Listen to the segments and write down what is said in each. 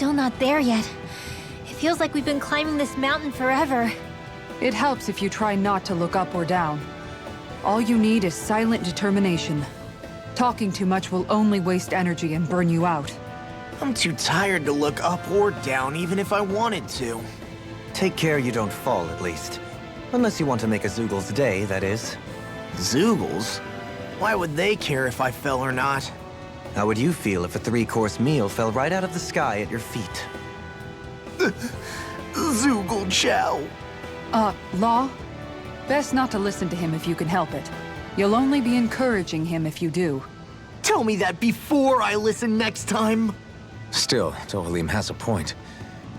still not there yet. It feels like we've been climbing this mountain forever. It helps if you try not to look up or down. All you need is silent determination. Talking too much will only waste energy and burn you out. I'm too tired to look up or down, even if I wanted to. Take care you don't fall, at least. Unless you want to make a Zoogel's day, that is. Zoogles? Why would they care if I fell or not? How would you feel if a 3-course meal fell right out of the sky at your feet? Zoogle chow. Law? Best not to listen to him if you can help it. You'll only be encouraging him if you do. Tell me that before I listen next time. Still, Tohalim has a point.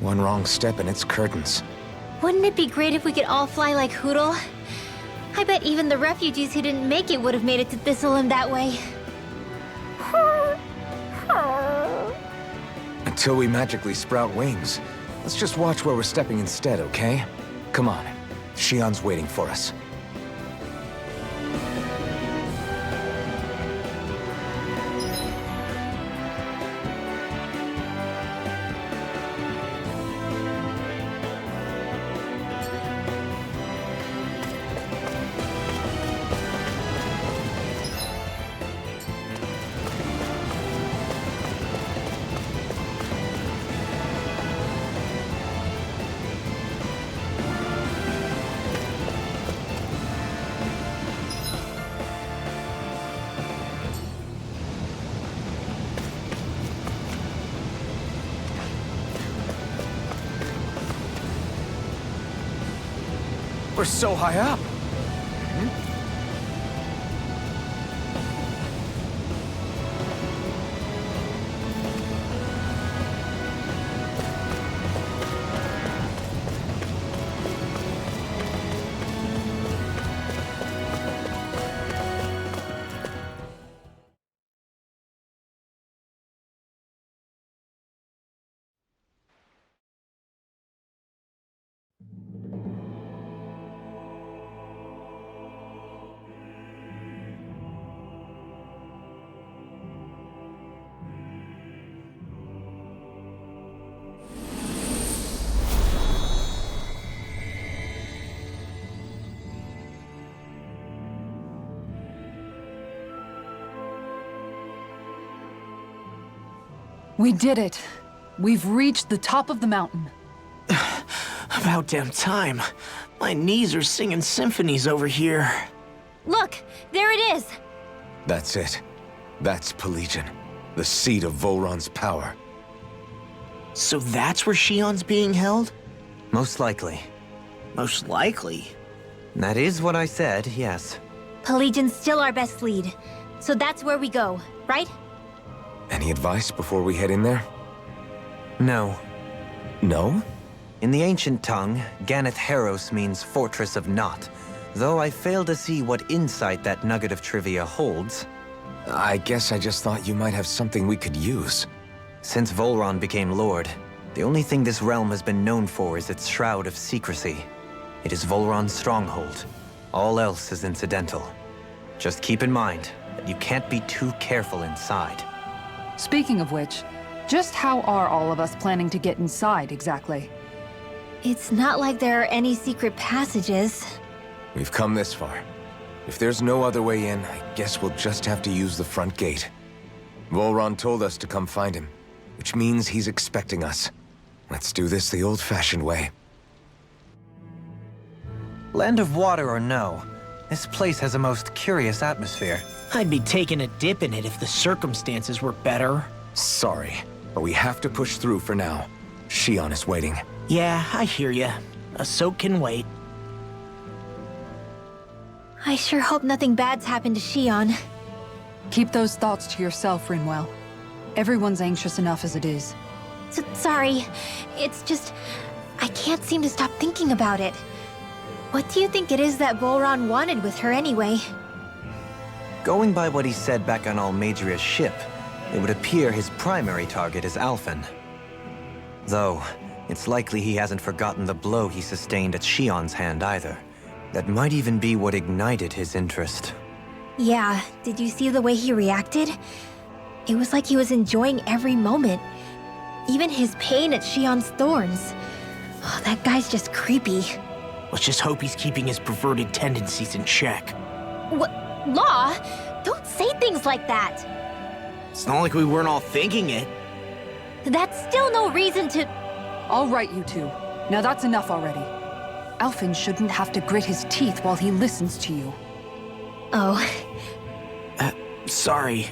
One wrong step and it's curtains. Wouldn't it be great if we could all fly like Hootle? I bet even the refugees who didn't make it would have made it to Thistleland that way. Until we magically sprout wings. Let's just watch where we're stepping instead, okay? Come on. Shion's waiting for us. We're so high up. We did it. We've reached the top of the mountain. About damn time. My knees are singing symphonies over here. Look, there it is. That's it. That's Pelegion, the seat of Volron's power. So that's where Shion's being held? Most likely. Most likely. That is what I said, yes. Pelagian's still our best lead. So that's where we go, right? Any advice before we head in there? No. No? In the ancient tongue, Ganeth Heros means Fortress of Naught, though I fail to see what insight that nugget of trivia holds. I guess I just thought you might have something we could use. Since Volron became Lord, the only thing this realm has been known for is its shroud of secrecy. It is Volron's stronghold. All else is incidental. Just keep in mind that you can't be too careful inside. Speaking of which, just how are all of us planning to get inside exactly? It's not like there are any secret passages. We've come this far. If there's no other way in, I guess we'll just have to use the front gate. Volron told us to come find him, which means he's expecting us. Let's do this the old-fashioned way. Land of water or no, this place has a most curious atmosphere. I'd be taking a dip in it if the circumstances were better. Sorry, but we have to push through for now. Shion is waiting. Yeah, I hear ya. A soak can wait. I sure hope nothing bad's happened to Shion. Keep those thoughts to yourself, Rinwell. Everyone's anxious enough as it is. Sorry. It's just... I can't seem to stop thinking about it. What do you think it is that Volron wanted with her anyway? Going by what he said back on Almadria's ship, it would appear his primary target is Alphen. Though, it's likely he hasn't forgotten the blow he sustained at Shion's hand either. That might even be what ignited his interest. Yeah, did you see the way he reacted? It was like he was enjoying every moment. Even his pain at Shion's thorns. Oh, that guy's just creepy. Let's just hope he's keeping his perverted tendencies in check. What? Law? Don't say things like that. It's not like we weren't all thinking it. That's still no reason to... All right, you two. Now that's enough already. Alphen shouldn't have to grit his teeth while he listens to you. Oh. Sorry.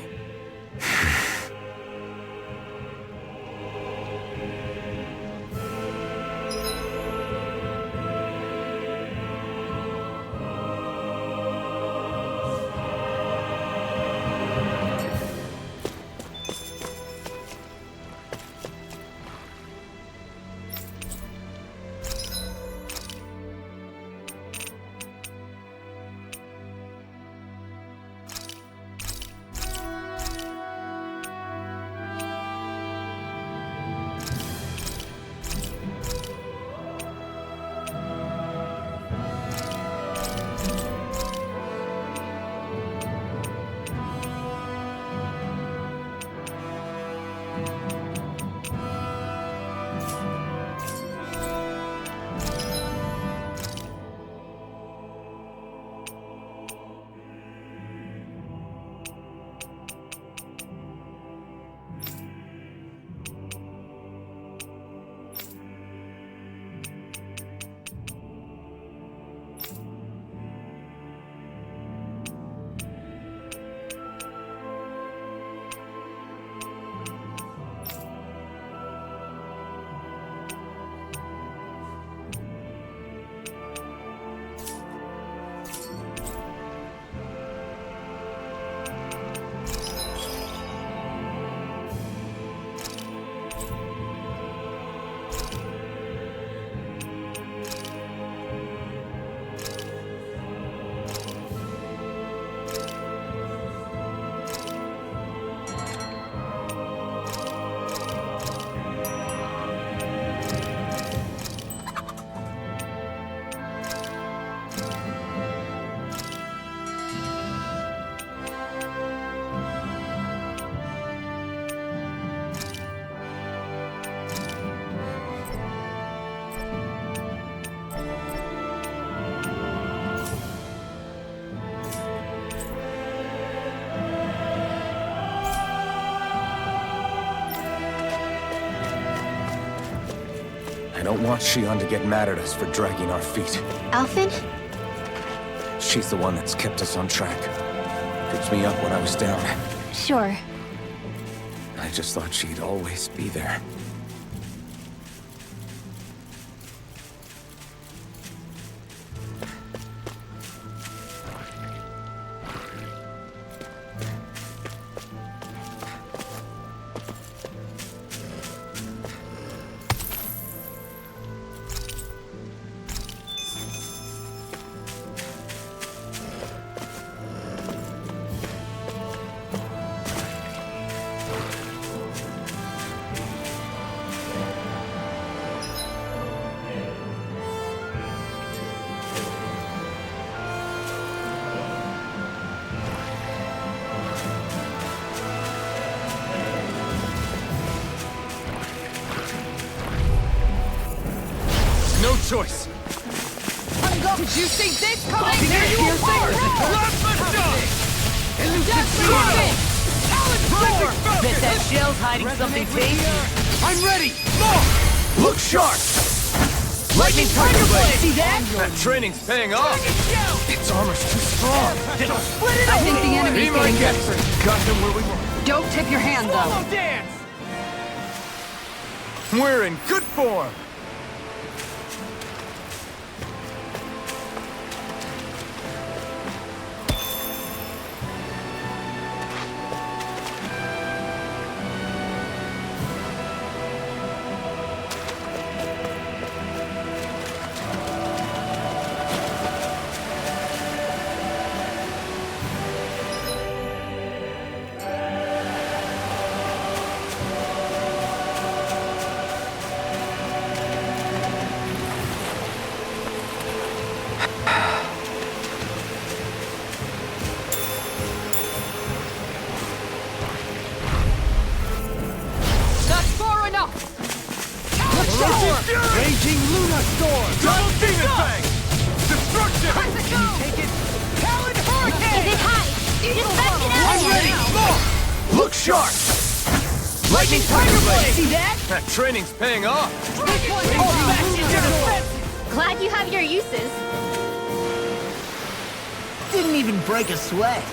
I don't want Shion to get mad at us for dragging our feet. Alphen? She's the one that's kept us on track. Picked me up when I was down. Sure. I just thought she'd always be there. No choice. Did you see this coming? Here you are! Bet that shell's hiding something tasty. I'm ready! More! Look sharp! Lightning Tiger Blade! See that? That training's paying off! Its armor's too strong! It'll split it I think the enemy's getting desperate. Got them where we want. Don't tip your hand, though. Dance! We're in good form! That's far enough! Switching Tiger Blade! See that? That training's paying off! All back into defense! Glad you have your uses. Didn't even break a sweat.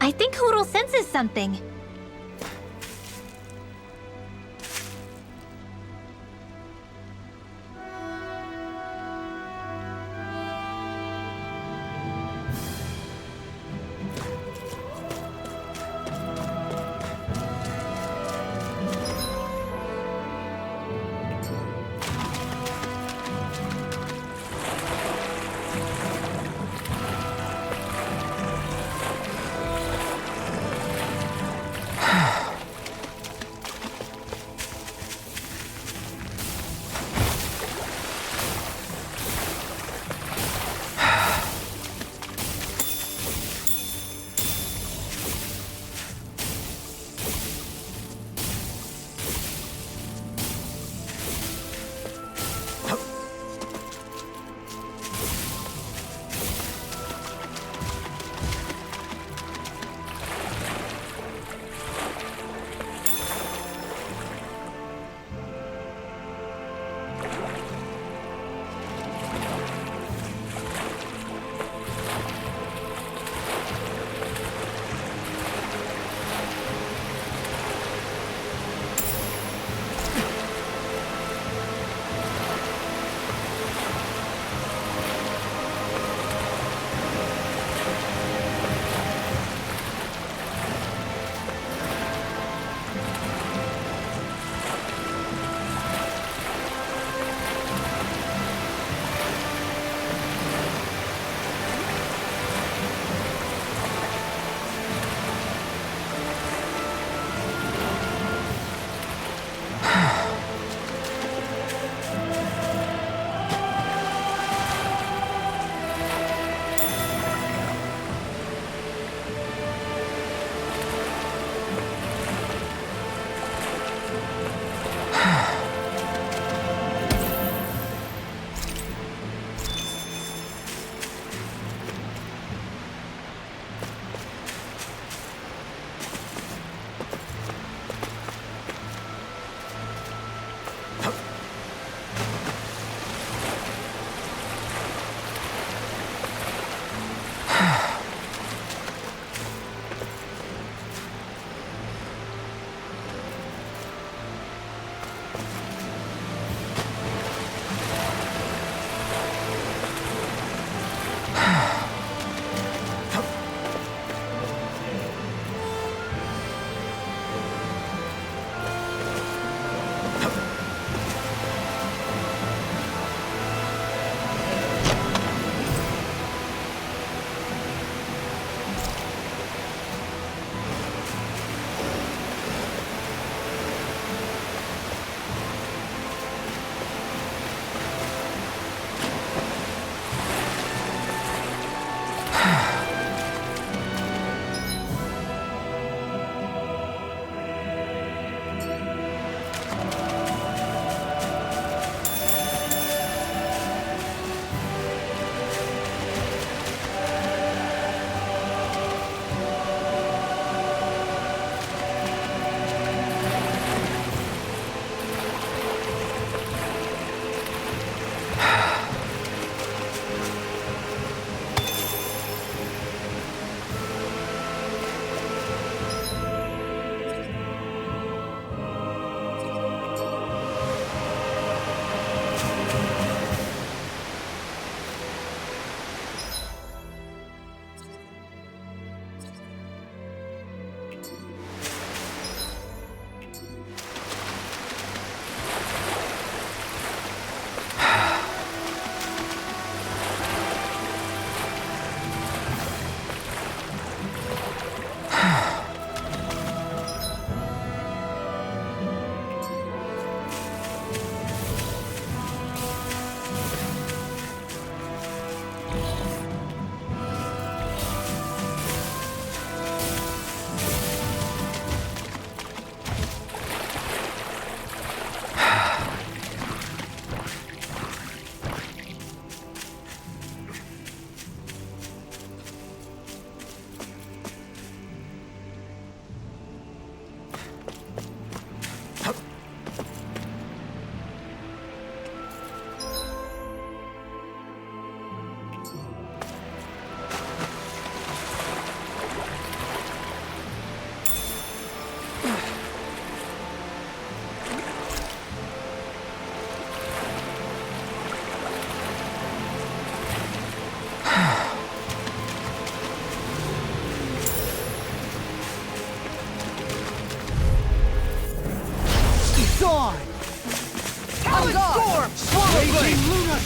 I think Hoodle senses something.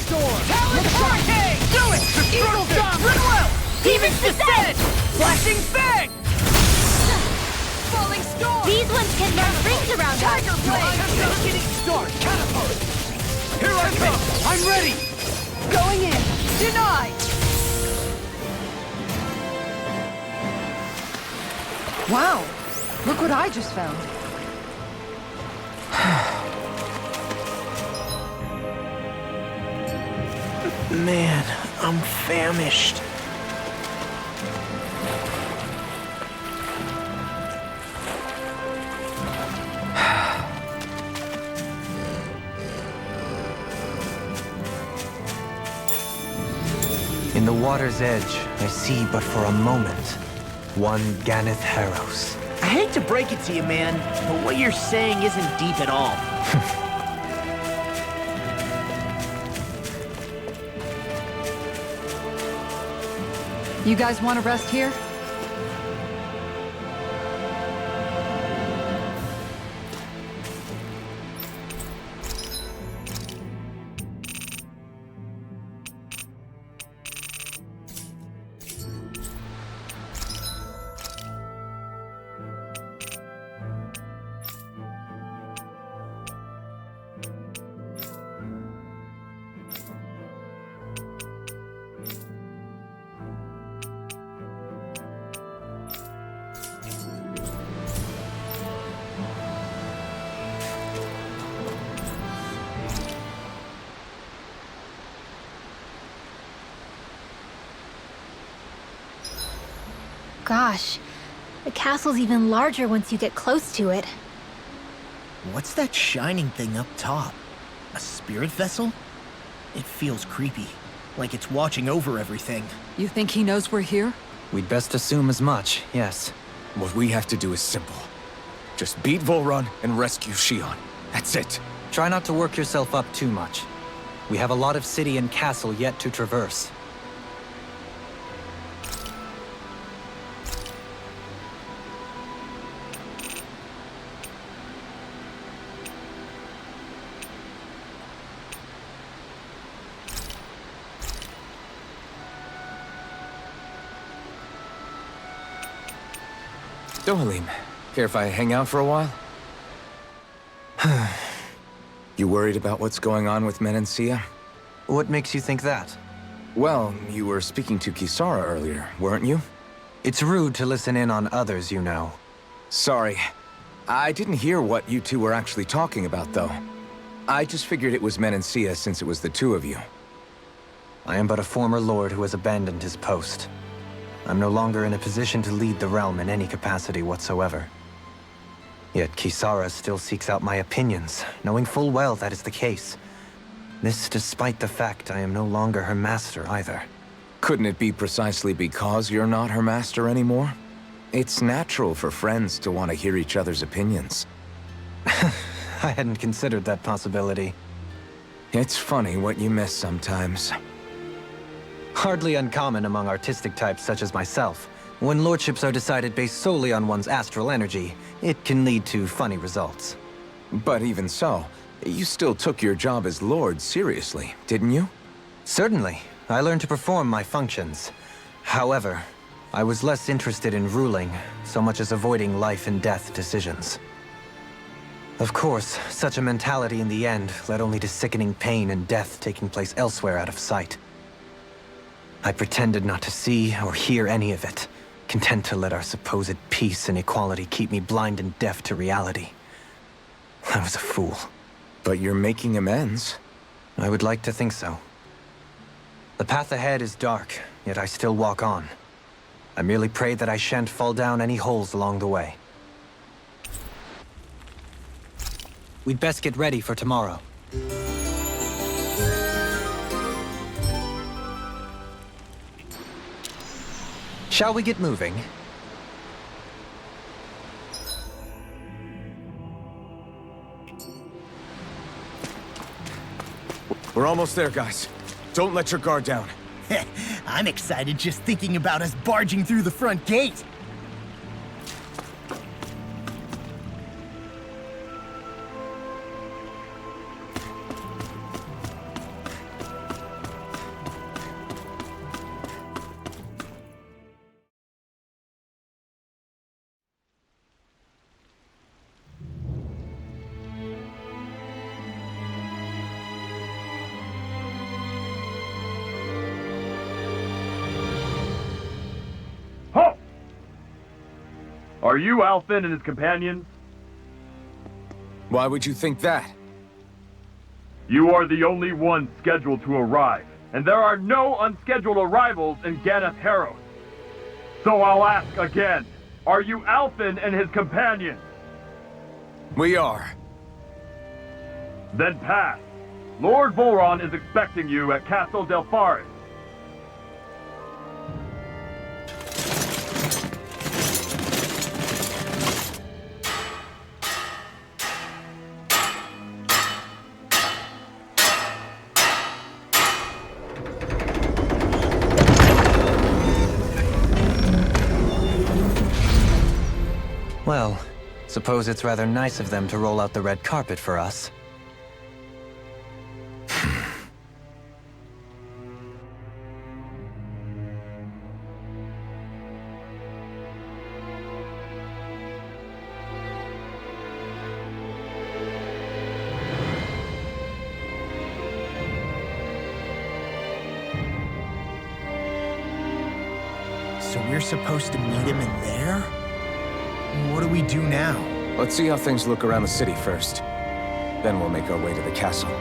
storm! Talon hurricane! Do it! Eagle storm! Goodwill! Demon's descent! Flashing fang! Falling storm! These ones can run rings around Tiger us. blade! Cascading storm! Catapult! Here I come! I'm ready! Going in! Denied! Wow! Look what I just found. Man, I'm famished. In the water's edge, I see but for a moment one Ganeth Harrows. I hate to break it to you, man, but what you're saying isn't deep at all. You guys want to rest here? Gosh, the castle's even larger once you get close to it. What's that shining thing up top? A spirit vessel? It feels creepy, like it's watching over everything. You think he knows we're here? We'd best assume as much, yes. What we have to do is simple. Just beat Volron and rescue Shion. That's it. Try not to work yourself up too much. We have a lot of city and castle yet to traverse. Dohalim, care if I hang out for a while? You worried about what's going on with Menancia? What makes you think that? Well, you were speaking to Kisara earlier, weren't you? It's rude to listen in on others, you know. Sorry. I didn't hear what you two were actually talking about, though. I just figured it was Menancia since it was the two of you. I am but a former lord who has abandoned his post. I'm no longer in a position to lead the realm in any capacity whatsoever. Yet Kisara still seeks out my opinions, knowing full well that is the case. This despite the fact I am no longer her master either. Couldn't it be precisely because you're not her master anymore? It's natural for friends to want to hear each other's opinions. I hadn't considered that possibility. It's funny what you miss sometimes. Hardly uncommon among artistic types such as myself. When lordships are decided based solely on one's astral energy, it can lead to funny results. But even so, you still took your job as lord seriously, didn't you? Certainly. I learned to perform my functions. However, I was less interested in ruling, so much as avoiding life and death decisions. Of course, such a mentality in the end led only to sickening pain and death taking place elsewhere out of sight. I pretended not to see or hear any of it, content to let our supposed peace and equality keep me blind and deaf to reality. I was a fool. But you're making amends. I would like to think so. The path ahead is dark, yet I still walk on. I merely pray that I shan't fall down any holes along the way. We'd best get ready for tomorrow. Shall we get moving? We're almost there, guys. Don't let your guard down. I'm excited just thinking about us barging through the front gate. Are you Alfin and his companions? Why would you think that? You are the only one scheduled to arrive, and there are no unscheduled arrivals in Ganeth Harrows. So I'll ask again, are you Alfin and his companions? We are. Then pass. Lord Volron is expecting you at Castle Delpharis. Well, suppose it's rather nice of them to roll out the red carpet for us. So we're supposed to meet him in there? What do we do now? Let's see how things look around the city first. Then we'll make our way to the castle.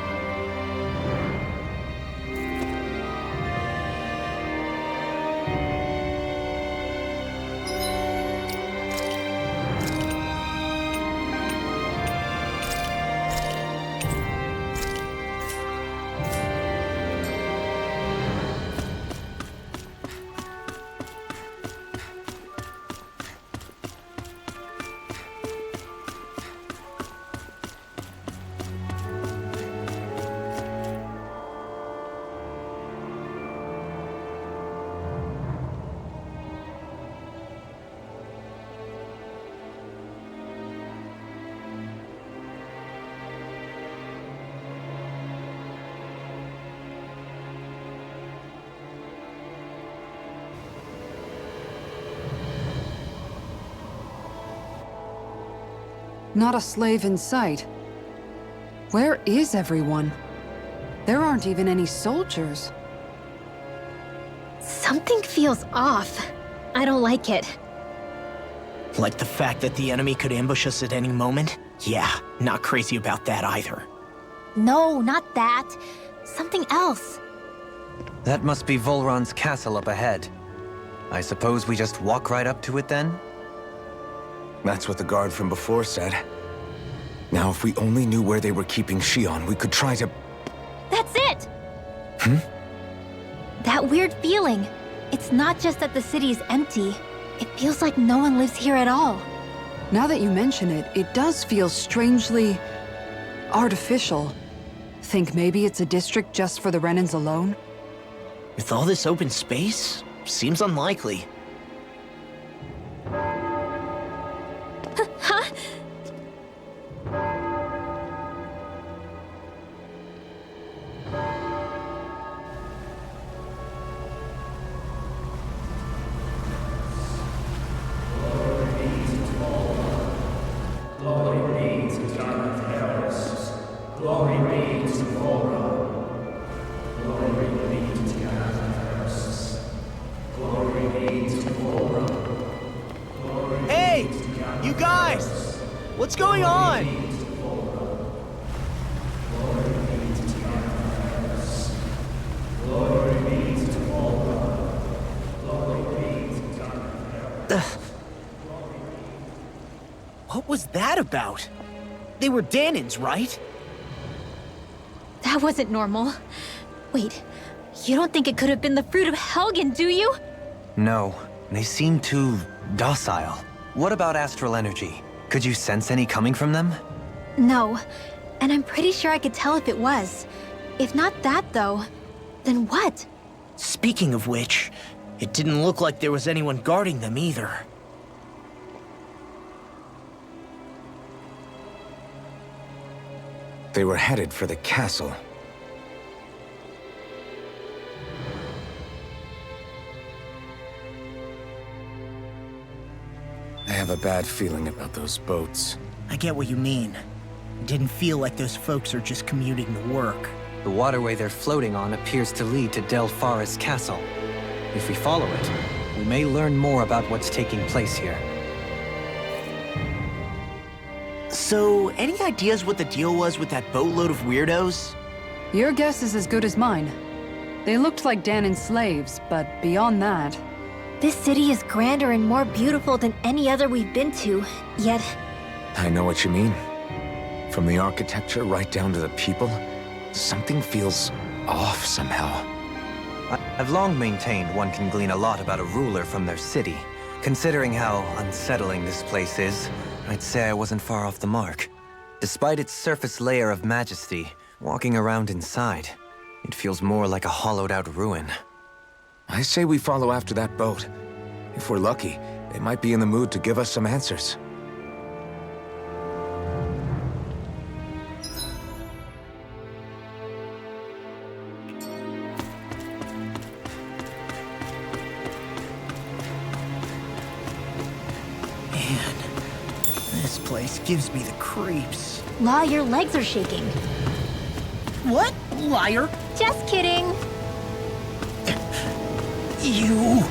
Not a slave in sight. Where is everyone? There aren't even any soldiers. Something feels off. I don't like it. Like the fact that the enemy could ambush us at any moment? Yeah, not crazy about that either. No, not that. Something else. That must be Volron's castle up ahead. I suppose we just walk right up to it then? That's what the guard from before said. Now, if we only knew where they were keeping Shion, we could try to... That's it! Hmm? That weird feeling. It's not just that the city's empty. It feels like no one lives here at all. Now that you mention it, it does feel strangely... artificial. Think maybe it's a district just for the Renans alone? With all this open space, seems unlikely. Huh? Hey! You guys! What's going on? What was that about? They were Danins, right? That wasn't normal. Wait, you don't think it could have been the fruit of Helgen, do you? No, they seem too docile. What about astral energy? Could you sense any coming from them? No, and I'm pretty sure I could tell if it was. If not that, though, then what? Speaking of which, it didn't look like there was anyone guarding them either. They were headed for the castle. I have a bad feeling about those boats. I get what you mean. It didn't feel like those folks are just commuting to work. The waterway they're floating on appears to lead to Delpharis Castle. If we follow it, we may learn more about what's taking place here. So, any ideas what the deal was with that boatload of weirdos? Your guess is as good as mine. They looked like Danan's slaves, but beyond that... This city is grander and more beautiful than any other we've been to, yet... I know what you mean. From the architecture right down to the people, something feels off somehow. I've long maintained one can glean a lot about a ruler from their city. Considering how unsettling this place is, I'd say I wasn't far off the mark. Despite its surface layer of majesty, walking around inside, it feels more like a hollowed-out ruin. I say we follow after that boat. If we're lucky, they might be in the mood to give us some answers. Man, this place gives me the creeps. La, your legs are shaking. What? Liar? Just kidding. You...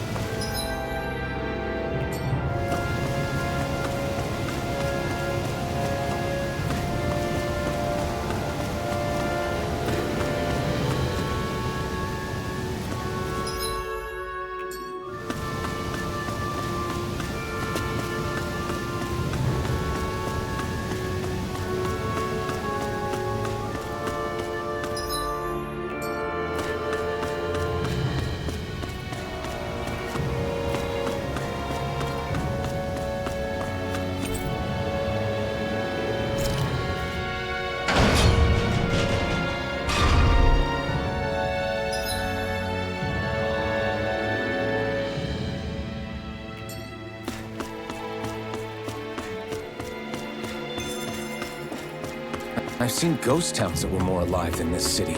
I've seen ghost towns that were more alive than this city.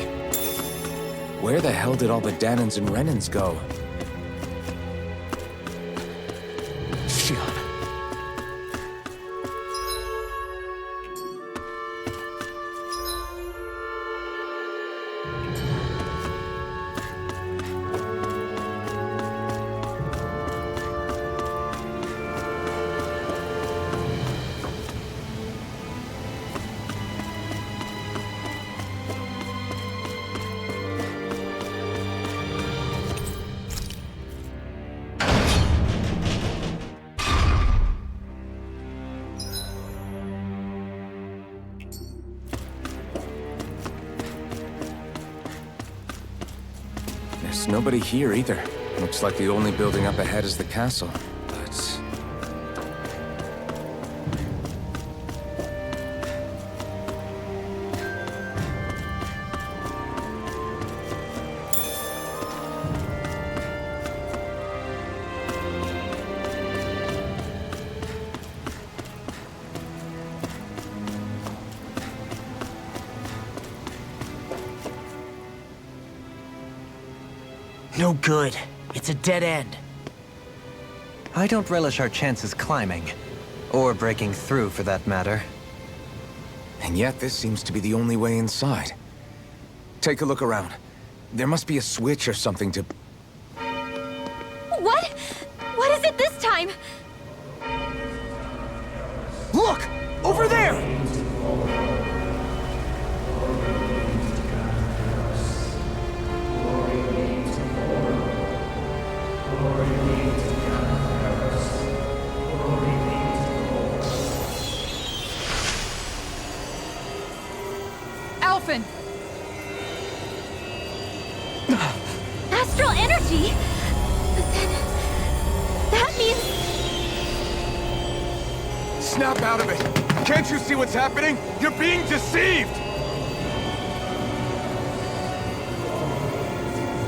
Where the hell did all the Danans and Renans go? Shit. There's nobody here either. Looks like the only building up ahead is the castle, but... No good. It's a dead end. I don't relish our chances climbing. Or breaking through, for that matter. And yet this seems to be the only way inside. Take a look around. There must be a switch or something to... What? What is it this time? Look! Over there! Alphen! Astral energy? But then... that means... Snap out of it! Can't you see what's happening? You're being deceived!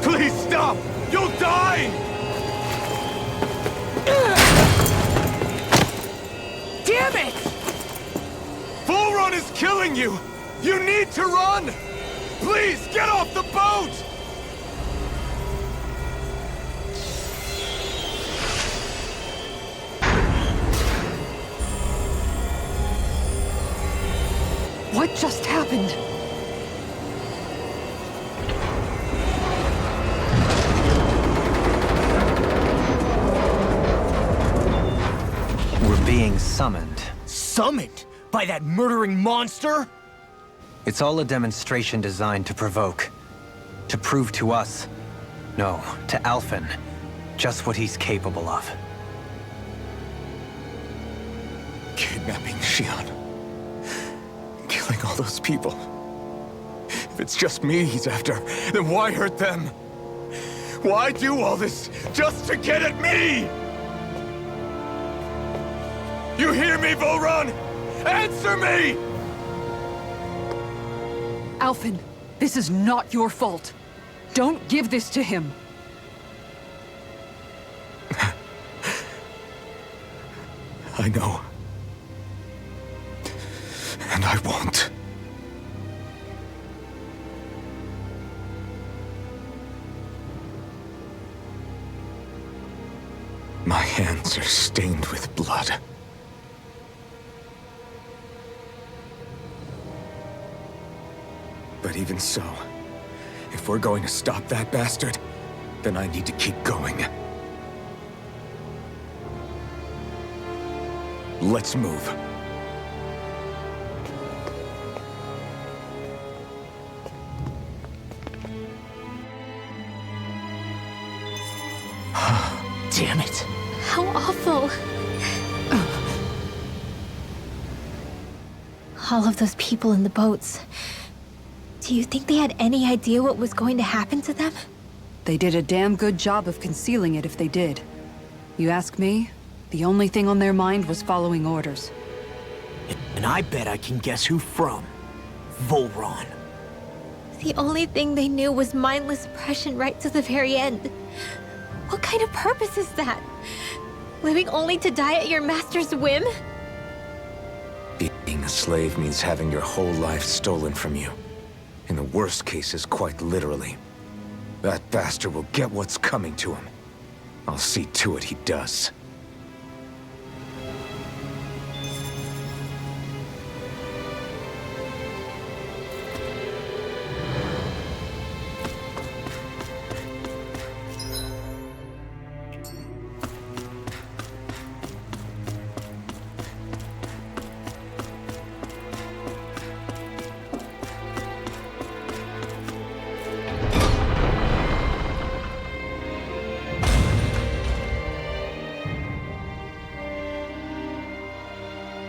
Please stop! You'll die! Damn it! Bull Run is killing you! You need to run! Please, get off the boat! What just happened? We're being summoned. Summoned? By that murdering monster? It's all a demonstration designed to provoke. To prove to us, no, to Alphen, just what he's capable of. Kidnapping Xion. Killing all those people. If it's just me he's after, then why hurt them? Why do all this just to get at me? You hear me, Volron? Answer me! Alphen, this is not your fault. Don't give this to him. I know. And I won't. My hands are stained with blood. But even so, if we're going to stop that bastard, then I need to keep going. Let's move. Damn it. How awful. All of those people in the boats. Do you think they had any idea what was going to happen to them? They did a damn good job of concealing it if they did. You ask me, the only thing on their mind was following orders. And I bet I can guess who from. Volron. The only thing they knew was mindless oppression right to the very end. What kind of purpose is that? Living only to die at your master's whim? Being a slave means having your whole life stolen from you. In the worst cases, quite literally. That bastard will get what's coming to him. I'll see to it he does.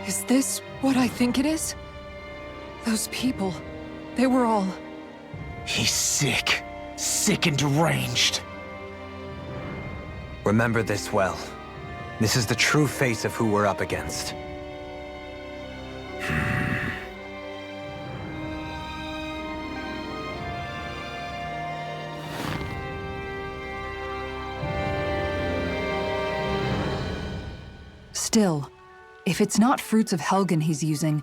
Is this what I think it is? Those people, they were all... He's sick. Sick and deranged. Remember this well. This is the true face of who we're up against. Still, if it's not fruits of Helgen he's using,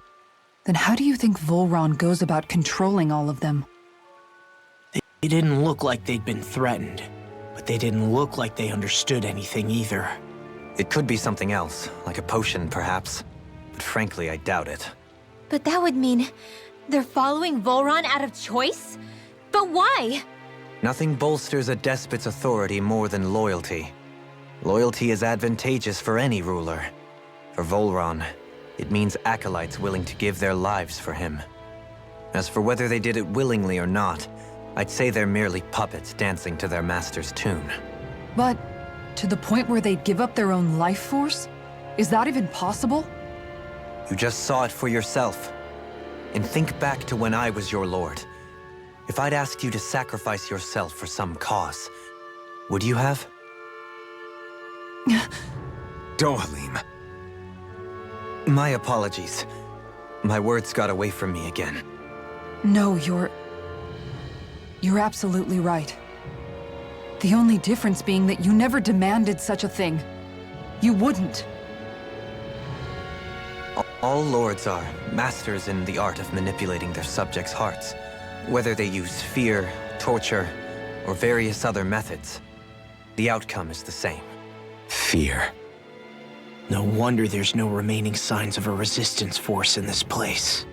then how do you think Volron goes about controlling all of them? They didn't look like they'd been threatened, but they didn't look like they understood anything either. It could be something else, like a potion perhaps, but frankly I doubt it. But that would mean they're following Volron out of choice? But why? Nothing bolsters a despot's authority more than loyalty. Loyalty is advantageous for any ruler. For Volron, it means acolytes willing to give their lives for him. As for whether they did it willingly or not, I'd say they're merely puppets dancing to their master's tune. But to the point where they'd give up their own life force? Is that even possible? You just saw it for yourself. And think back to when I was your lord. If I'd asked you to sacrifice yourself for some cause, would you have? Dohalim. My apologies. My words got away from me again. No, you're absolutely right. The only difference being that you never demanded such a thing. You wouldn't. All lords are masters in the art of manipulating their subjects' hearts. Whether they use fear, torture, or various other methods, the outcome is the same. Fear. No wonder there's no remaining signs of a resistance force in this place.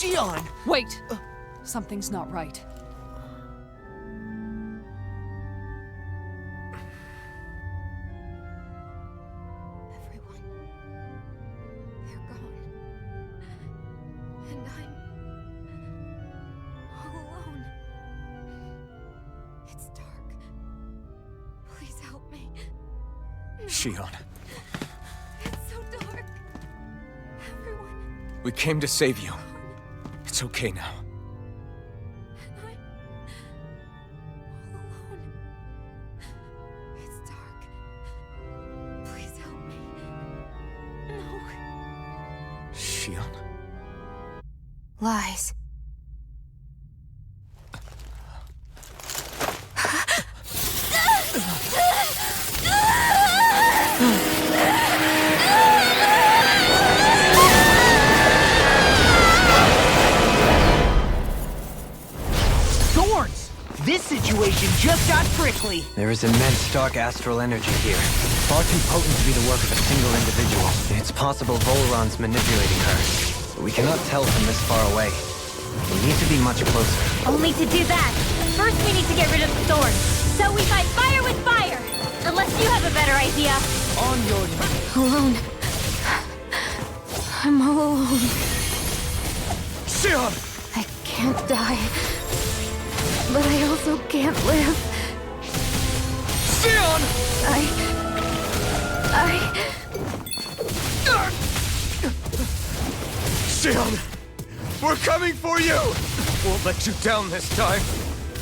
Xion! Wait! Something's not right. Everyone. They're gone. And I'm all alone. It's dark. Please help me. Xion, It's so dark. Everyone. we came to save you. It's okay now. I'm all alone. It's dark. Please help me. No. Xion. Lies. Thorns! This situation just got prickly. There is immense dark astral energy here. Far too potent to be the work of a single individual. It's possible Volron's manipulating her. But we cannot tell from this far away. We need to be much closer. Only to do that, first we need to get rid of the thorns. So we fight fire with fire! Unless you have a better idea. On your knees. Alone. I'm all alone. Xion! I can't die. But I also can't live. Xion! Xion! We're coming for you! Won't let you down this time.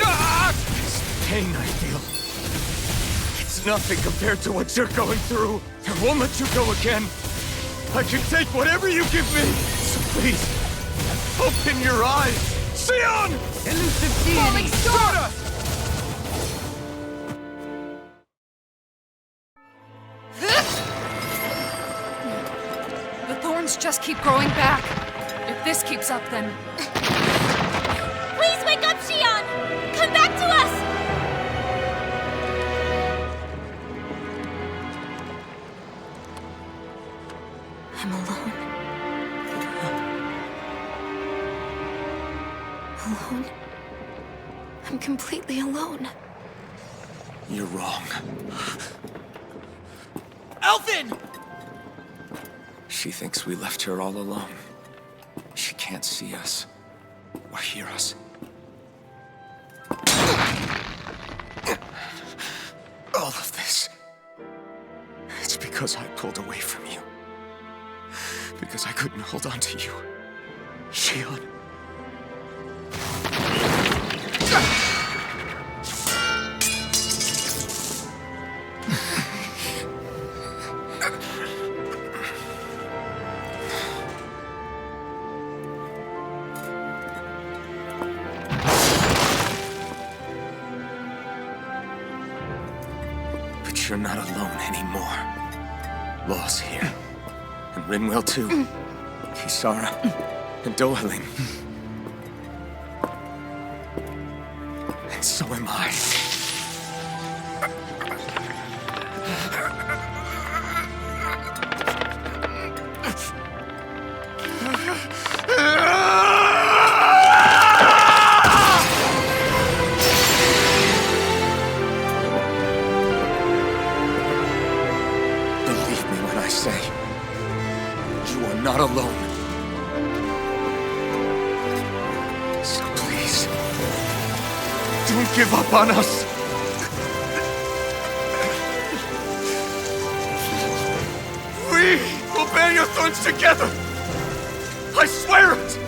Ah! This pain I feel. It's nothing compared to what you're going through. I won't let you go again. I can take whatever you give me. So please, open your eyes. Xion! Elusive Falling Soda! The thorns just keep growing back. If this keeps up, then... Please wake up, Xion! Come back to us! I'm alone. Alone? I'm completely alone. You're wrong. Alphen! She thinks we left her all alone. She can't see us or hear us. All of this. It's because I pulled away from you. Because I couldn't hold on to you. Xion. But you're not alone anymore. Law's here. And Rinwell too. Kisara. And Dohaling. And so am I. Believe me when I say, you are not alone. So please, don't give up on us. We will bear your thorns together. I swear it.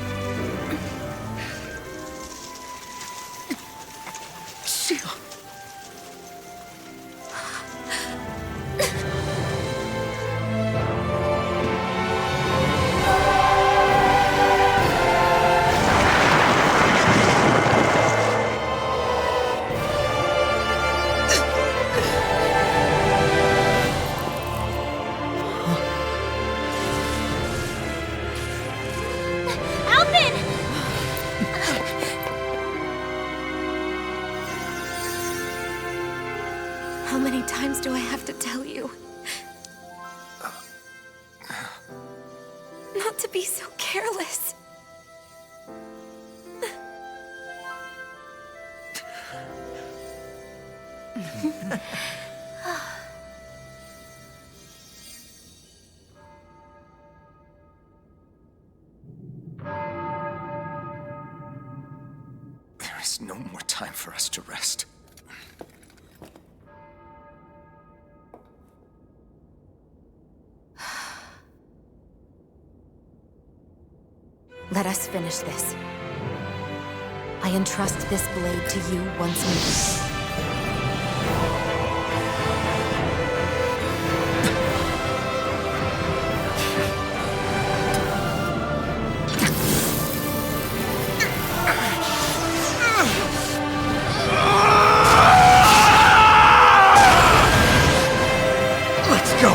Xion. Alvin! How many times do I have to tell you? Not to be so careless. There is no more time for us to rest. Let us finish this. I entrust this blade to you once more. Let's go!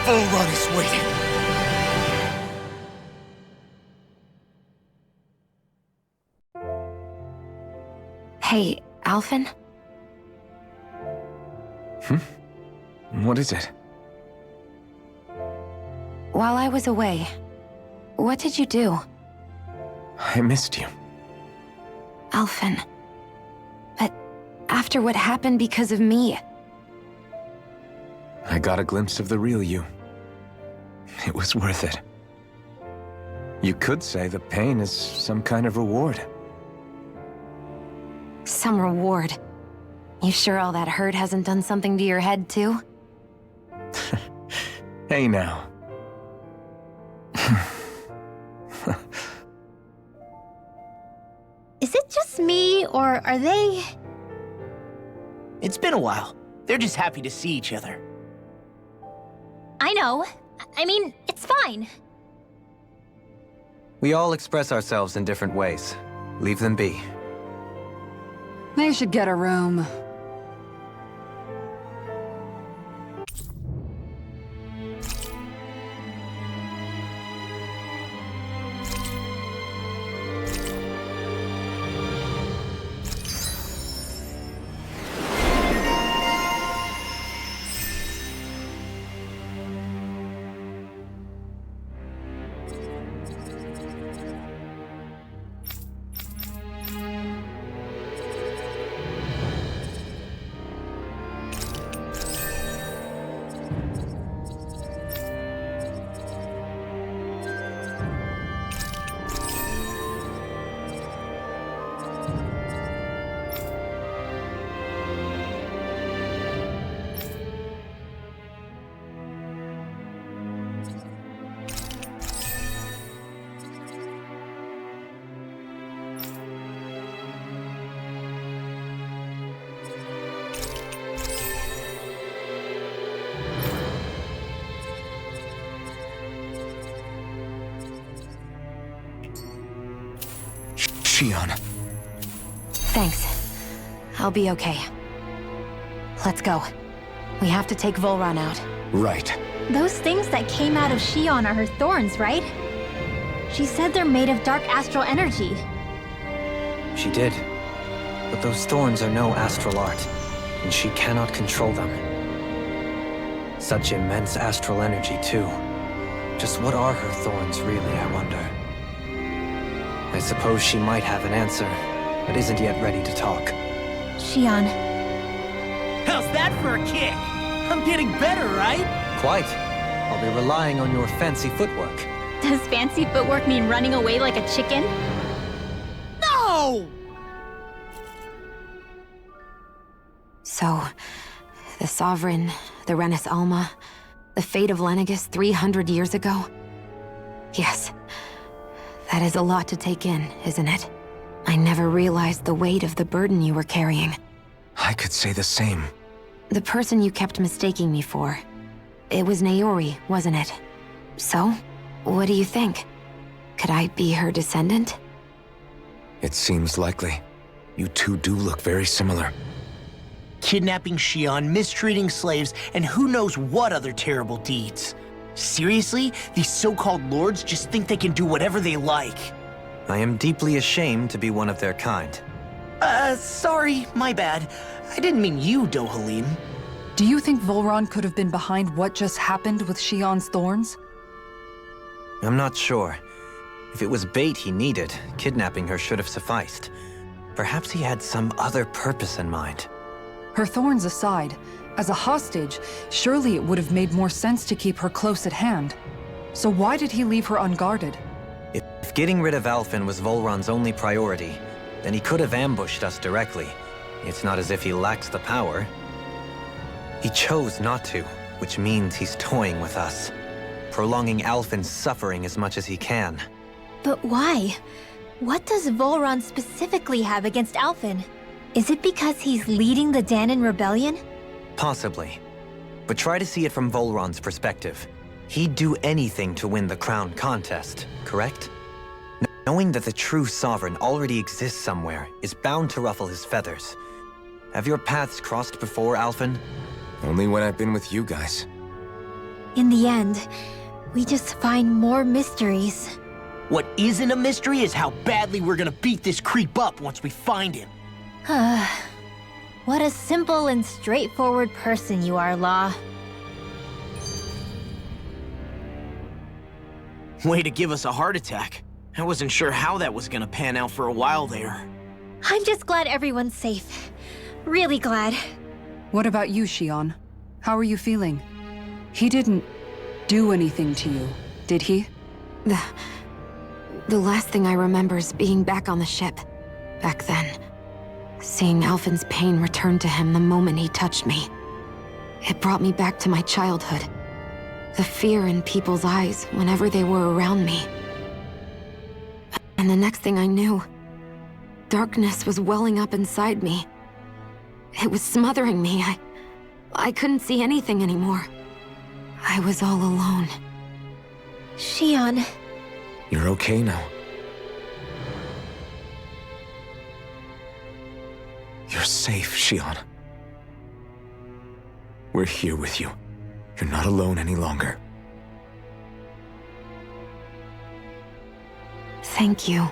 Volron is waiting. Hey, Alphen? What is it? While I was away, what did you do? I missed you. Alphen. But after what happened because of me, I got a glimpse of the real you. It was worth it. You could say the pain is some kind of reward. some reward. You sure all that hurt hasn't done something to your head, too? Hey now. Is it just me, or are they... It's been a while. They're just happy to see each other. I know. I mean, it's fine. We all express ourselves in different ways. Leave them be. They should get a room. Shion. Thanks. I'll be okay. Let's go. We have to take Volron out. Right. Those things that came out of Shion are her thorns, right? She said they're made of dark astral energy. She did. But those thorns are no astral art, and she cannot control them. Such immense astral energy, too. Just what are her thorns, really, I wonder? I suppose she might have an answer, but isn't yet ready to talk. Shion. How's that for a kick? I'm getting better, right? Quite. I'll be relying on your fancy footwork. Does fancy footwork mean running away like a chicken? No! So, the Sovereign, the Renis Alma, the fate of Lenegis 300 years ago? Yes. That is a lot to take in, isn't it? I never realized the weight of the burden you were carrying. I could say the same. The person you kept mistaking me for. It was Naori, wasn't it? So, what do you think? Could I be her descendant? It seems likely. You two do look very similar. Kidnapping Shion, mistreating slaves, and who knows what other terrible deeds. Seriously? These so-called lords just think they can do whatever they like. I am deeply ashamed to be one of their kind. Sorry, my bad. I didn't mean you, Dohalim. Do you think Volron could have been behind what just happened with Shion's thorns? I'm not sure. If it was bait he needed, kidnapping her should have sufficed. Perhaps he had some other purpose in mind. Her thorns aside, as a hostage, surely it would have made more sense to keep her close at hand. So why did he leave her unguarded? If getting rid of Alphen was Volron's only priority, then he could have ambushed us directly. It's not as if he lacks the power. He chose not to, which means he's toying with us, prolonging Alphen's suffering as much as he can. But why? What does Volron specifically have against Alphen? Is it because he's leading the Danon rebellion? Possibly. But try to see it from Volron's perspective. He'd do anything to win the crown contest, correct? Knowing that the true sovereign already exists somewhere is bound to ruffle his feathers. Have your paths crossed before, Alphen? Only when I've been with you guys. In the end, we just find more mysteries. What isn't a mystery is how badly we're gonna beat this creep up once we find him. What a simple and straightforward person you are, Law. Way to give us a heart attack. I wasn't sure how that was gonna pan out for a while there. I'm just glad everyone's safe. Really glad. What about you, Shion? How are you feeling? He didn't do anything to you, did he? The last thing I remember is being back on the ship. Back then. Seeing Alphen's pain return to him the moment he touched me. It brought me back to my childhood. The fear in people's eyes whenever they were around me. And the next thing I knew, darkness was welling up inside me. It was smothering me. I couldn't see anything anymore. I was all alone. Shion. You're okay now. You're safe, Shion. We're here with you. You're not alone any longer. Thank you.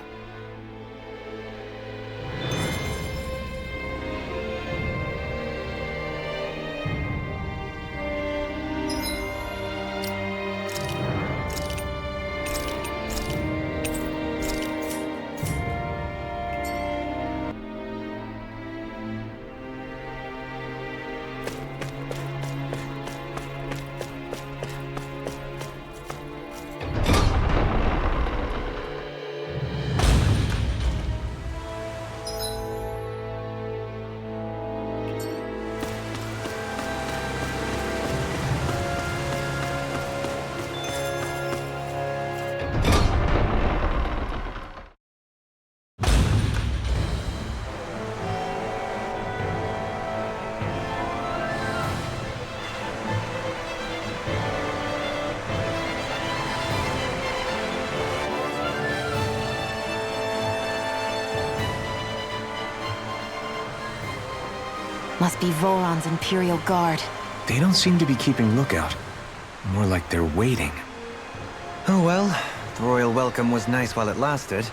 Must be Volron's Imperial Guard. They don't seem to be keeping lookout. More like they're waiting. Oh well, the royal welcome was nice while it lasted.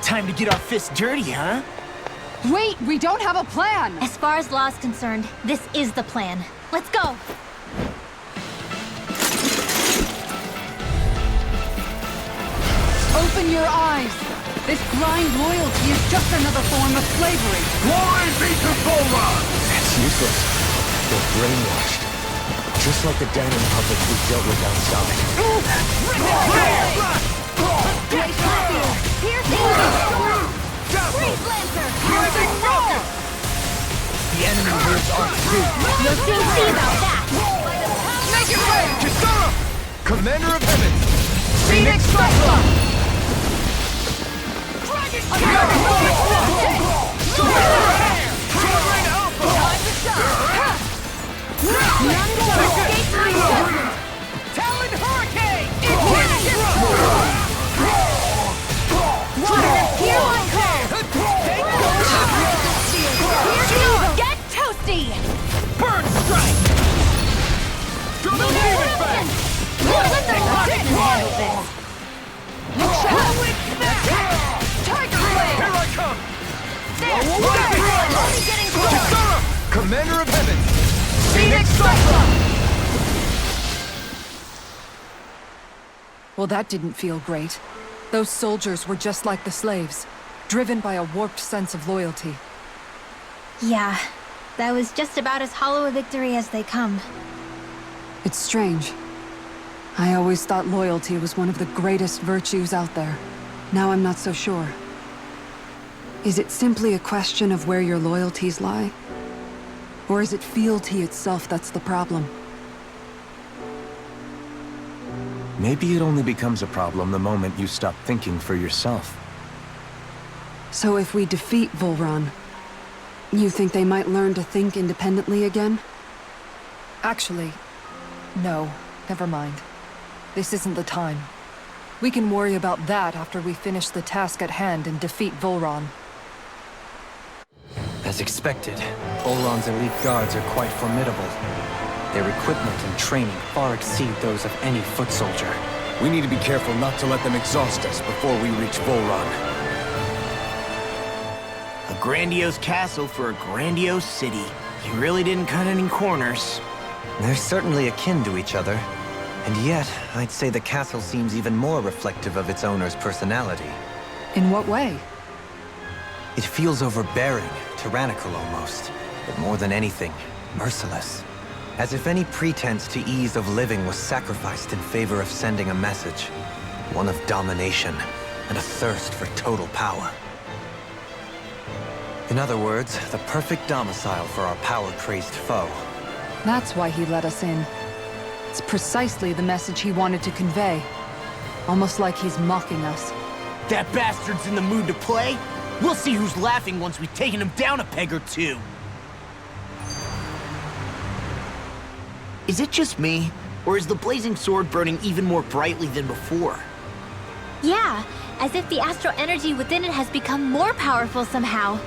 Time to get our fists dirty, huh? Wait, we don't have a plan! As far as Law's concerned, this is the plan. Let's go! Open your eyes! This blind loyalty is just another form of slavery. Glory be to Volron! That's useless. They're brainwashed. Just like the Danon puppets we dealt with outside. The enemy lives on through. You'll soon see about that! Make it rain! Kisara! Commander of Heaven! Phoenix Strike! Talon Hurricane! Get toasty! Burn Strike! Let the rocket handle this! Tiger Blade! Here I come! Only getting started! Commander of Heaven! Phoenix Strike! Well, that didn't feel great. Those soldiers were just like the slaves, driven by a warped sense of loyalty. Yeah, that was just about as hollow a victory as they come. It's strange. I always thought loyalty was one of the greatest virtues out there. Now I'm not so sure. Is it simply a question of where your loyalties lie? Or is it fealty itself that's the problem? Maybe it only becomes a problem the moment you stop thinking for yourself. So if we defeat Volron, you think they might learn to think independently again? Actually, no. Never mind. This isn't the time. We can worry about that after we finish the task at hand and defeat Volron. As expected, Volron's elite guards are quite formidable. Their equipment and training far exceed those of any foot soldier. We need to be careful not to let them exhaust us before we reach Volron. A grandiose castle for a grandiose city. You really didn't cut any corners. They're certainly akin to each other. And yet, I'd say the castle seems even more reflective of its owner's personality. In what way? It feels overbearing, tyrannical almost. But more than anything, merciless. As if any pretense to ease of living was sacrificed in favor of sending a message. One of domination, and a thirst for total power. In other words, the perfect domicile for our power-crazed foe. That's why he let us in. It's precisely the message he wanted to convey. Almost like he's mocking us. That bastard's in the mood to play? We'll see who's laughing once we've taken him down a peg or two. Is it just me? Or is the blazing sword burning even more brightly than before? Yeah, as if the astral energy within it has become more powerful somehow.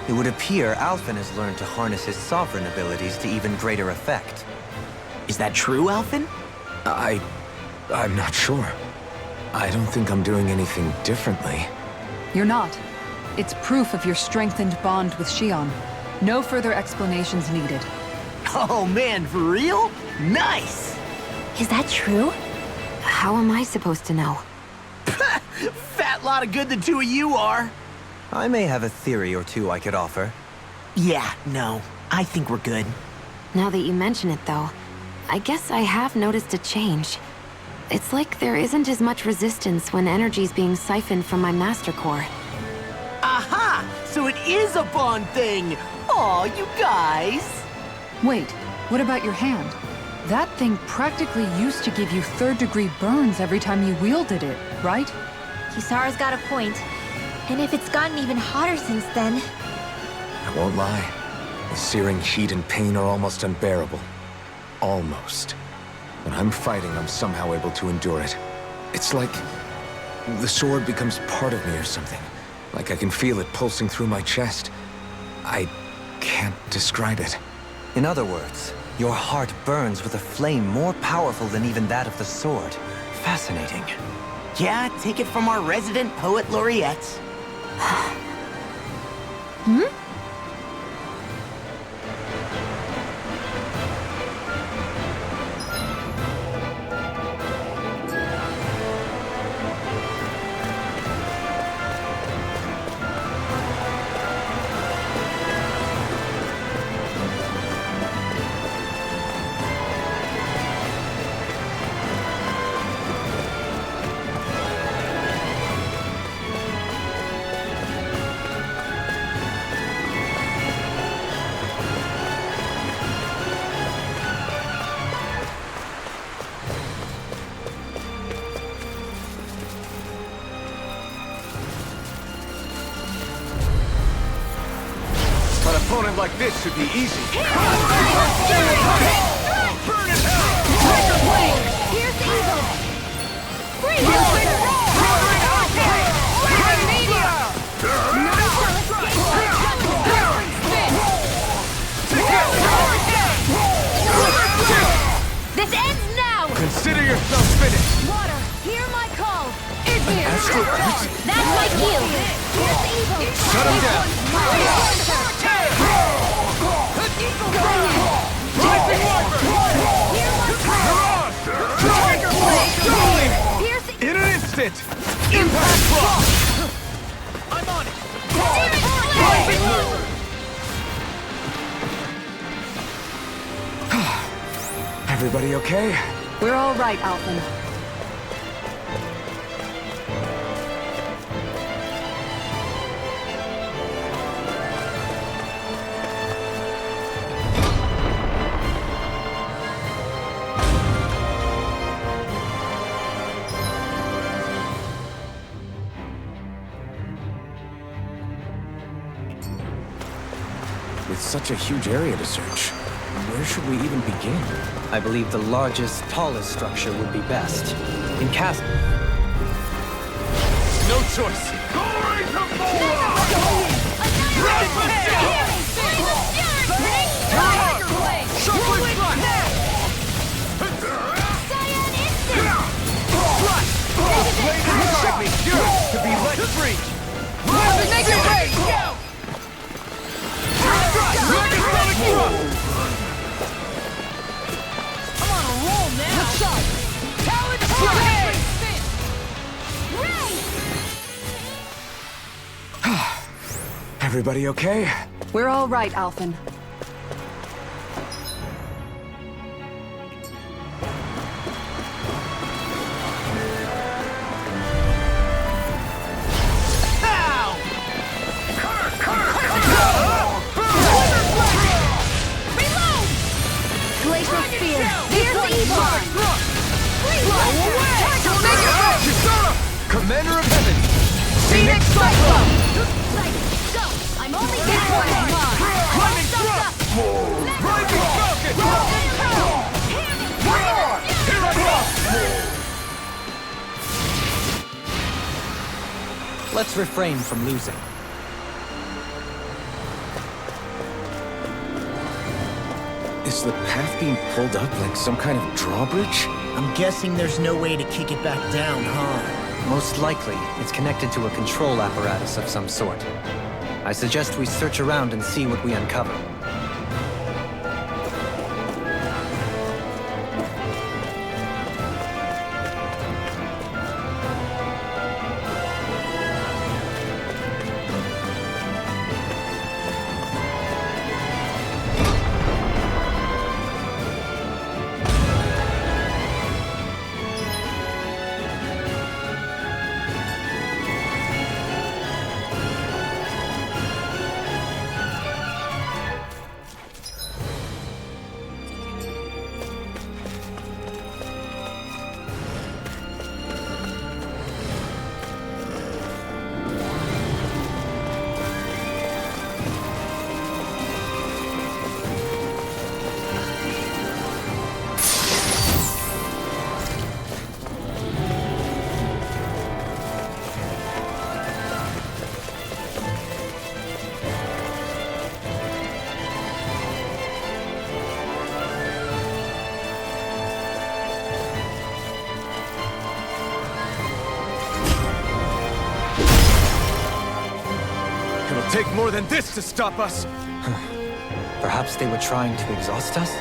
It would appear Alphen has learned to harness his sovereign abilities to even greater effect. Is that true, Alphen? I'm not sure. I don't think I'm doing anything differently. You're not. It's proof of your strengthened bond with Xion. No further explanations needed. Oh man, for real? Nice! Is that true? How am I supposed to know? Fat lot of good the two of you are. I may have a theory or two I could offer. Yeah, no. I think we're good. Now that you mention it, though, I guess I have noticed a change. It's like there isn't as much resistance when energy's being siphoned from my Master Core. Aha! So it is a bond thing! Aw, you guys! Wait, what about your hand? That thing practically used to give you third-degree burns every time you wielded it, right? Kisara's got a point. And if it's gotten even hotter since then... I won't lie. The searing heat and pain are almost unbearable. Almost. When I'm fighting, I'm somehow able to endure it. It's like the sword becomes part of me or something. Like I can feel it pulsing through my chest. I can't describe it. In other words, your heart burns with a flame more powerful than even that of the sword. Fascinating. Yeah, take it from our resident poet laureates. An opponent like this should be easy. Here's evil! Freeze! This ends now! Consider yourself finished. Water, hear my call! Izmir! Astral- That's my cue! Here's evil! Shut him down. In an instant! Impact block! I'm on it! Everybody okay? We're all right, Alphen. With such a huge area to search, where should we even begin? I believe the largest, tallest structure would be best. In Castle. No choice! Glory to Volron! To be let free! Make it rain! I'm on a roll now! Good shot! Talent Everybody okay? We're all right, Alphen. Glacial Spear! Here's evil! Commander of Heaven! Phoenix Cyclone! Go! I'm only getting one! Climbing thrust! Rising Falcon! One more! Here I come! Let's refrain from losing. Is the path being pulled up like some kind of drawbridge? I'm guessing there's no way to kick it back down, huh? Most likely, it's connected to a control apparatus of some sort. I suggest we search around and see what we uncover. It'll take more than this to stop us! Perhaps they were trying to exhaust us?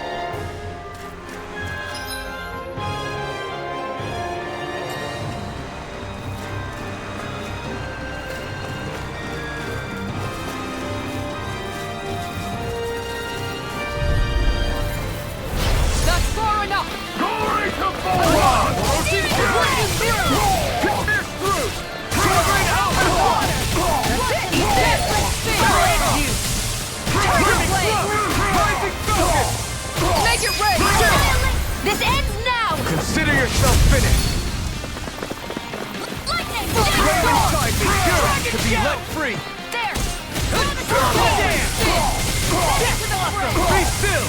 That's far enough! Glory to Volron! Pierce through! Covering out the water! That's it! Eat this! Tiger Blade! Rising Falcon! Make it rain! This ends now! Consider yourself finished! Lightning! Right inside me! Good! To be let free! There! Be still!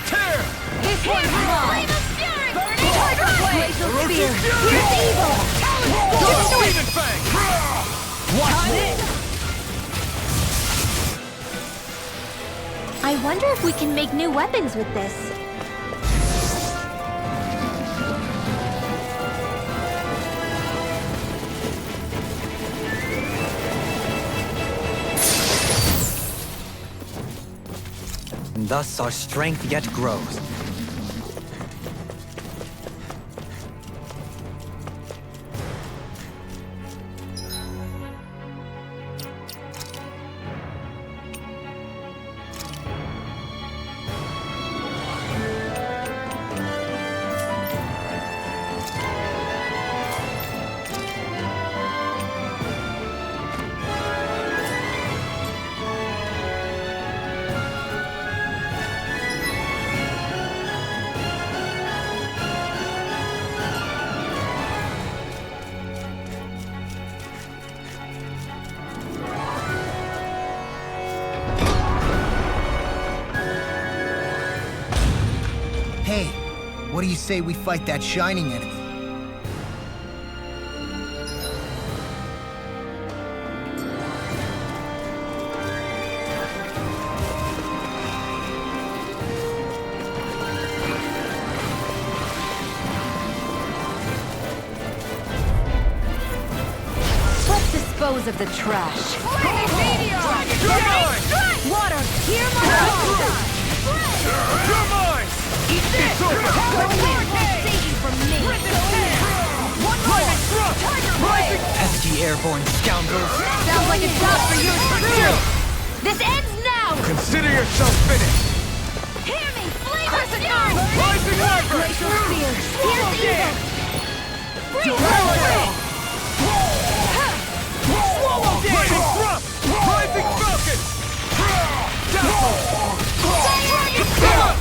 Tear! This one's mine! Tiger Blade! Glacial Spear! Here's evil! Demon Fang! Watch this! I wonder if we can make new weapons with this. And thus our strength yet grows. What do you say we fight that shining enemy? Let's dispose of the trash. Water, hear my call! You're mine! Eat this! Save you from me. One more! Tiger Blade! Pesky airborne scoundrels! Sounds like a job for you to do. This ends now. Consider yourself finished! Hear me, flame of fury. Rising Viper! Glacial spear. Here's evil. Breathe Swallow Rising Thrust! Rising Falcon!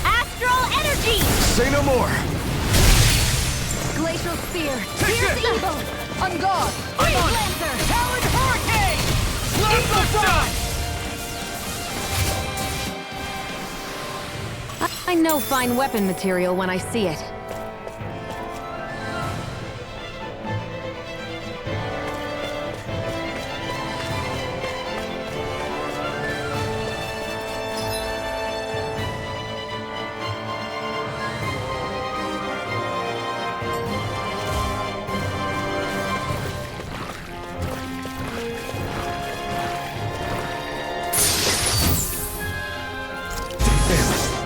Astral energy. Say no more! Glacial spear. Take Here's it. evil. On guard! Breathe lancer. Talon Hurricane! I know fine weapon material when I see it.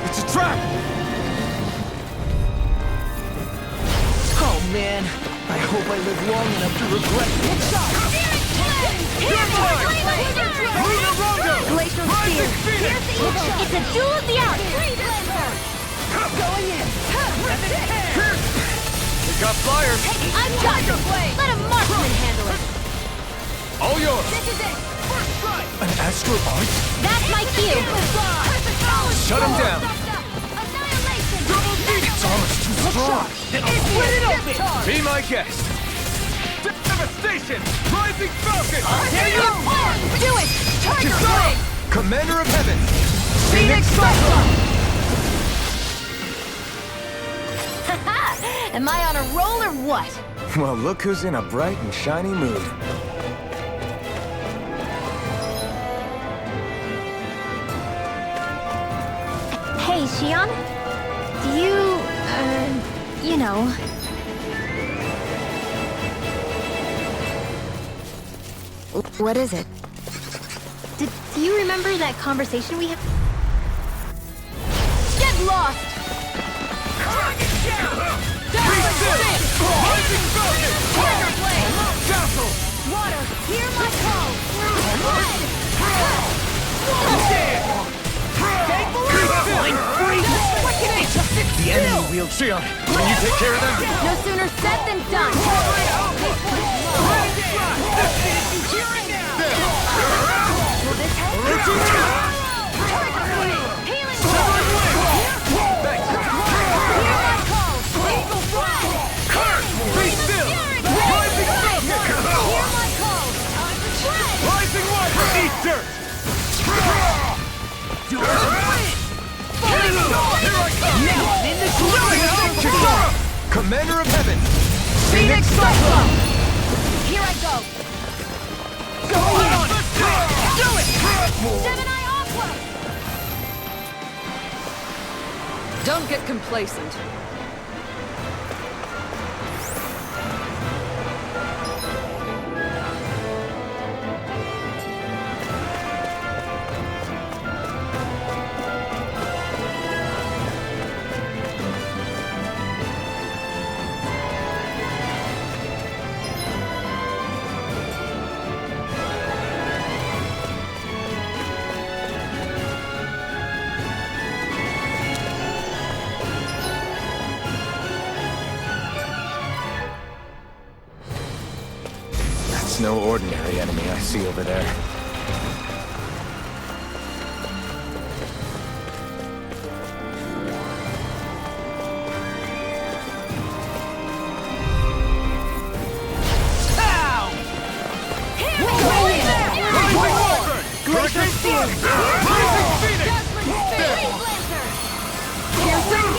It's a trap! Oh man, I hope I live long enough to regret it. Glacial spear. Here's evil. It's a duel of the arts. Going in! We got flyers! I'm done. Let a marksman handle it. All yours! This is it! First strike! An astral art? That's my cue. Shut him down! Annihilation! It's almost too strong! Split it open! Be my guest! Devastation! Rising Falcon! Here you are! Do it. Tiger Kisara! Blade! Commander of Heaven! Phoenix Cyclone! Am I on a roll or what? Well, look who's in a bright and shiny mood. Hey, Xion? Do you, you know... What is it? Do you remember that conversation we had? Get lost! Rising Falcon! Tiger Blade! Dazzle! Water, hear my call! The enemy wields Xion, can you take care of them? No sooner said than done! Rising Viper! Eat dirt! Kisara! Commander of Heaven! Phoenix Cyclone! Here I go! Go on! Do it! Gemini Aqua! Don't get complacent. It's no ordinary enemy I see over there. Rising Spear! Rising Phoenix! Piercing!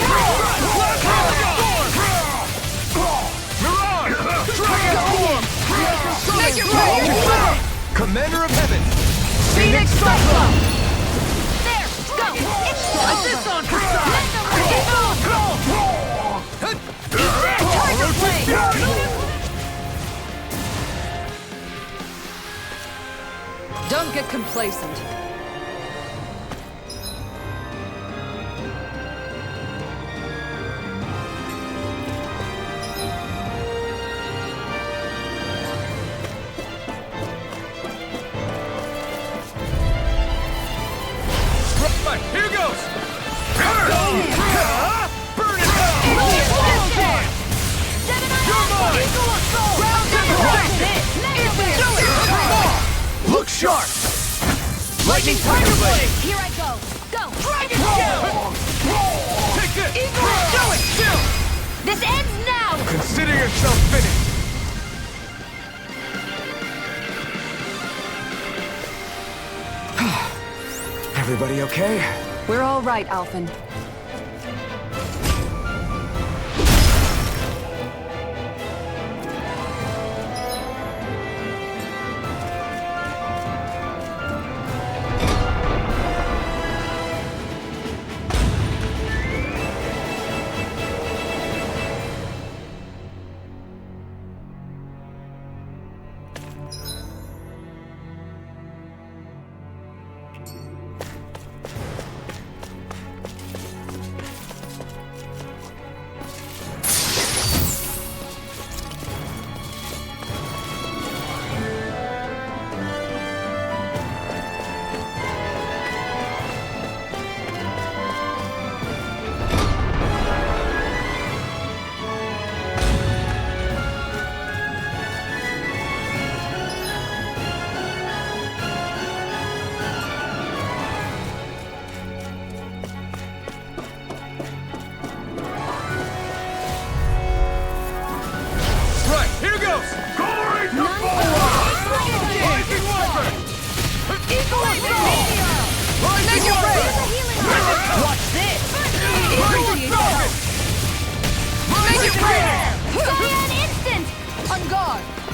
Commander of Heaven! Phoenix Cyclone! There! Go! It's Put this on for size! Tiger Blade! Don't get complacent. Right, here goes! Burn it down! Look sharp! Lightning Tiger Blade! Here I go! Go! Dragon Shell! Take this! Eagle! Do it! Chill! This ends now! Consider yourself finished! Everybody okay? We're all right, Alphen.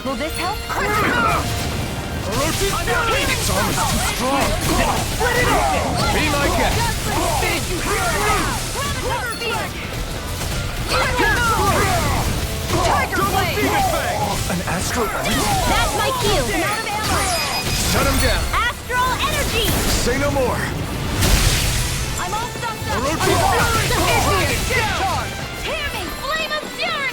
Will this help? Orochi's fury! Its arm is too strong! Split it open! Be my guest! Tiger Blade! An astral energy? That's my cue! I'm out of ammo! Shut him down! Astral energy! Say no more! I'm all stuffed up! Orochi's fury! Discharge! Hear me! Flame of fury!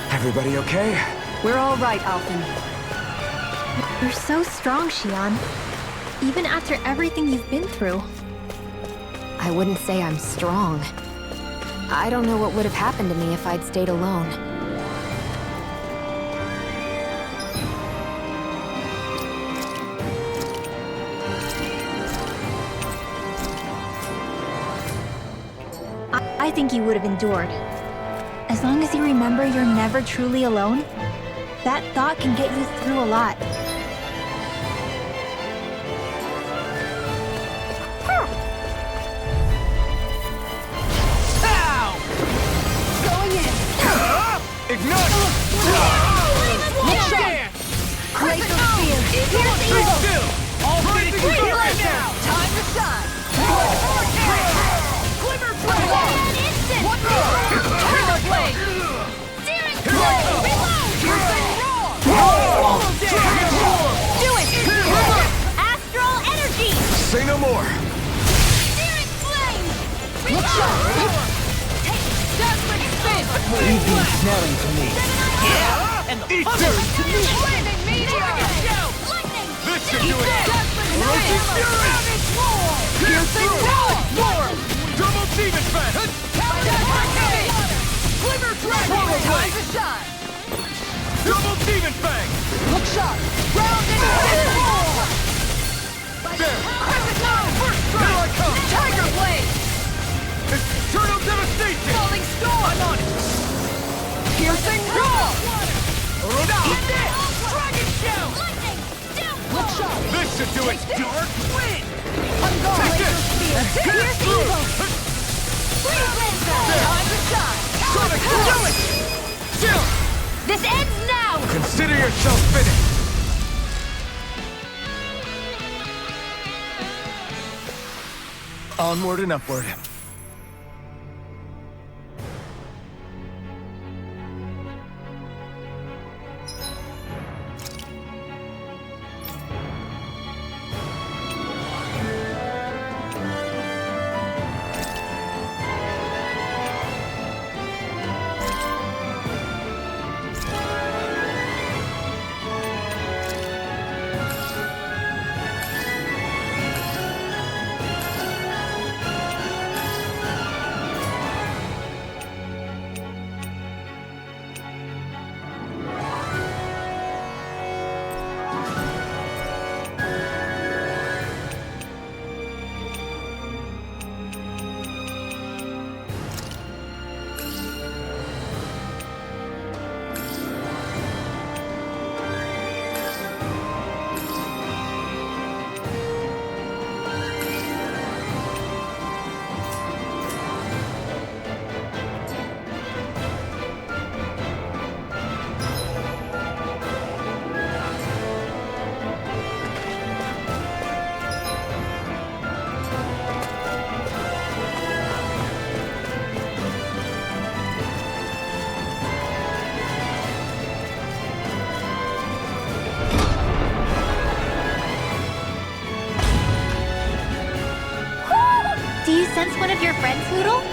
Everybody okay? We're all right, Alphen. You're so strong, Xion. Even after everything you've been through. I wouldn't say I'm strong. I don't know what would have happened to me if I'd stayed alone. I think you would have endured. As long as you remember you're never truly alone, that thought can get you through a lot. Going in! Ignite! Great field! Stay still! All Rising faces Blade focus! now! Time to shine! Glimmer Blade! One more! Tiger Blade! Searing Here I come! Piercing Roar! Dragon Roar! Do it! Astral energy! Say no more! Searing flame! Look sharp! Take dazzling spin! You've been snelling to me. Yeah! And the Eat other dirt! to me. Flaming meteor! Lightning! This should do it! Dazzling Orochi's spin! fury! Savage roar! Piercing Roar! Double demon fan! Glimmer Dragon! Time to shine! Double demon fang! Look sharp! Round and roar! There! First strike! Here I come! Tiger Blade! Eternal devastation! Falling storm! I'm on it! Piercing roar! Orochi! Dragon shell! Lightning! Look sharp! This should do it! Dark wind! Unguard Take laser it! spear! Pierce through! Time to shine! Sonic, do it! Jill! This ends now! Consider yourself finished! Onward and upward. Do you sense one of your friends, Hoodle?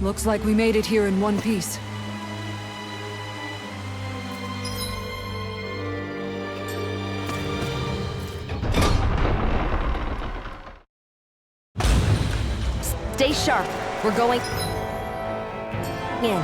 Looks like we made it here in one piece. Stay sharp. We're going in.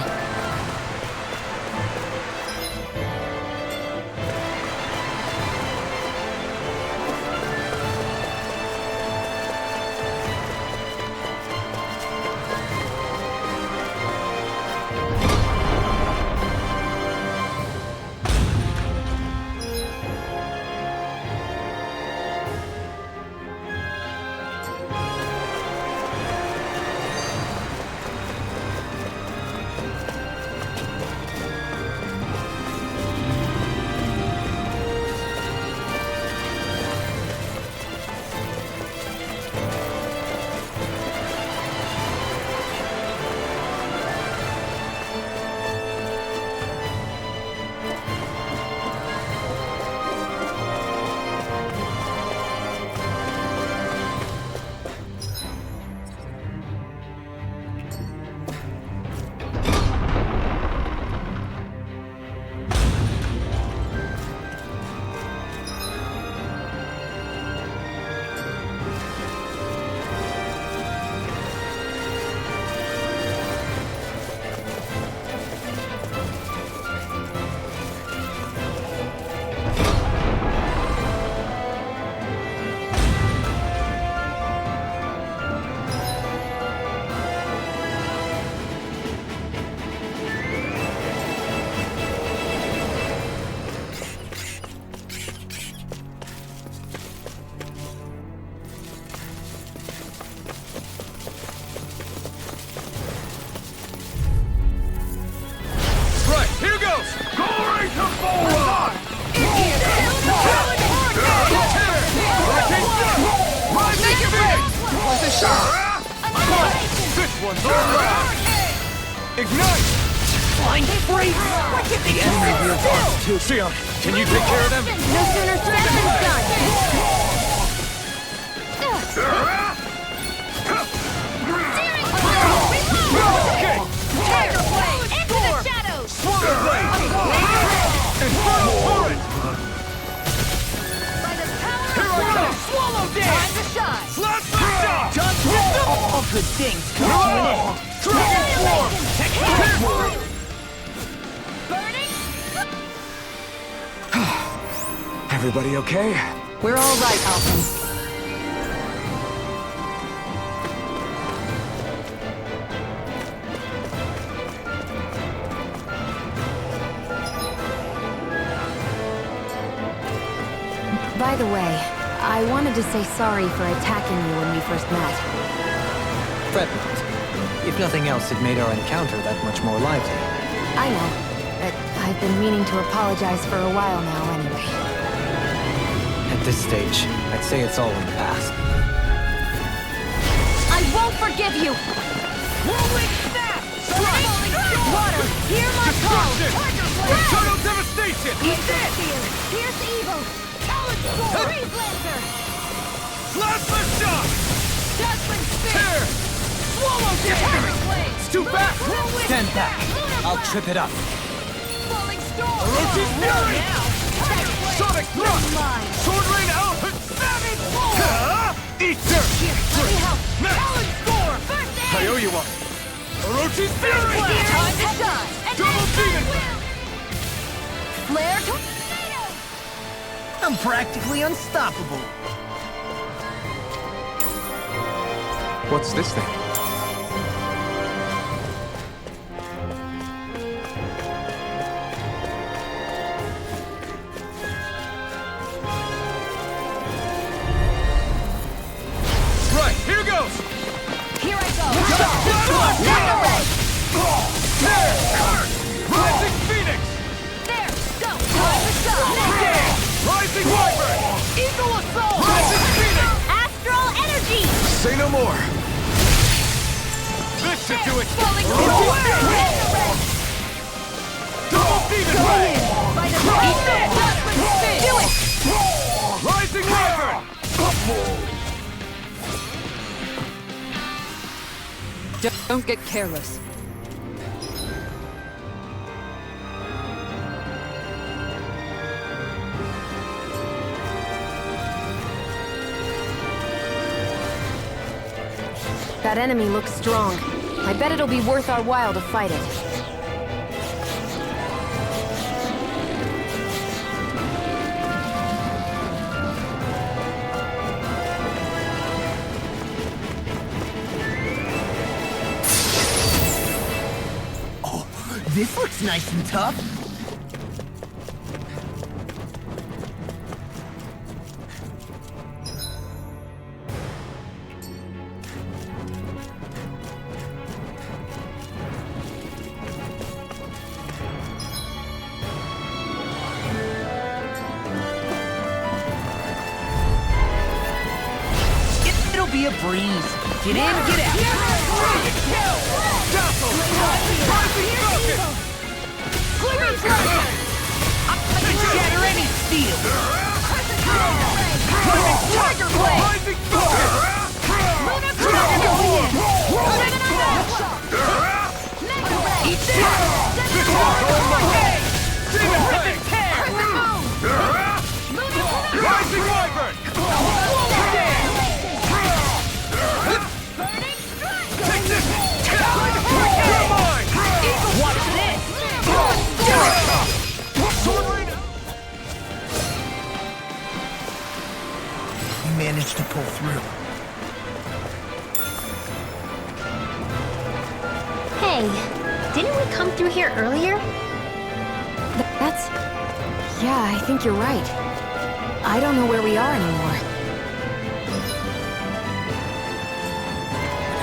one's online! Ignite! Flying freeze! The enemy wheels off too. Sion, can you take care of them? No sooner said than done! Okay! Tiger Blade! Into the shadows! Swallow Blade! Infernal Torrent! By the power Here I come! Swallow Dance! time to shine! Slash my shot! Just all good things come to an end. Transform! Burning! Everybody okay? We're all right, Alphen. By the way, I wanted to say sorry for attacking you when we first met. Fret not. If nothing else, it made our encounter that much more lively. I know, but I've been meaning to apologize for a while now anyway. At this stage, I'd say it's all in the past. I won't forgive you! Rolling Snap! Falling water! Hear my call! Eternal Devastation! Eat it! Pierce evil! Talon Sword! Freeze Lancer! Slash my shot! Judgment Spit! Tear! Swallow Dance! Blade! It's too fast! Stand back! I'll trip it up. Falling Storm! Orochi's Fury! Tiger Blade! Sonic Thrust! Mine! Sword Rain Elephant! Savage Roar! Eater! Here, let me help! Talon Storm! First aid! I owe you one! Orochi's Fury! Time to shine! And Double Demon! Flare Tornado! I'm practically unstoppable. What's this thing? Right, here goes! Here I go! Rising Phoenix! There! Go! Time to shine! Rising Wyvern! Eagle Assault! Rising Phoenix! Astral Energy! Say no more! This should do it! Falling Orochi's Fury! Double Demon Ray! By the Judgment Spit! Do it! Rising Wyvern! Don't get careless. That enemy looks strong. I bet it'll be worth our while to fight it. This looks nice and tough. It'll be a breeze. Get in, get out. Dazzle! Rising Falcon! Freeze Lancer! I can shatter any steel. Tiger Blade! Rising Falcon! Lunar Dragon! Eat this! This one's all mine! Demon Fang! Rising Wyvern! Take this! You're mine! Watch this. Sword Rain! You managed to pull through. Hey, didn't we come through here earlier? That's... Yeah, I think you're right. I don't know where we are anymore.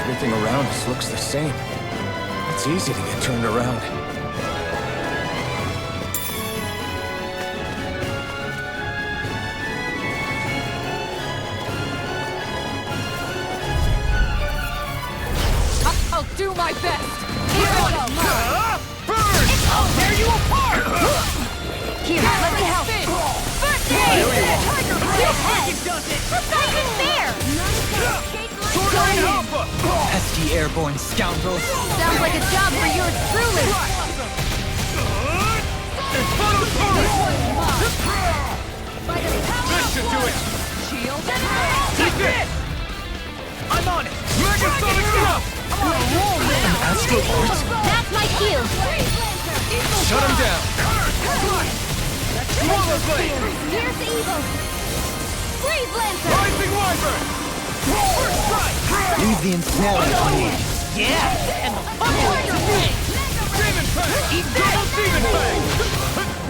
Everything around us looks the same. It's easy to get turned around. I'll do my best! Here I go! Burn! I'll tear you apart! Here, let me help! Tiger Freaking does it! That's not even fair! Sword Rain Alpha! Pesky airborne scoundrels. Sounds like a job for yours truly! Photo This should do it! Shield and Take it! I'm on it! Megasonic Jump! Astral Force. That's my cue! Shut him down! Swallow Blade! Here's the evil! Brave Lancer! Rising Wyvern! First strike! Leave the ensnaring on me. Yeah! And the Tiger Wing! Demon Fang! Eat double Demon Fang!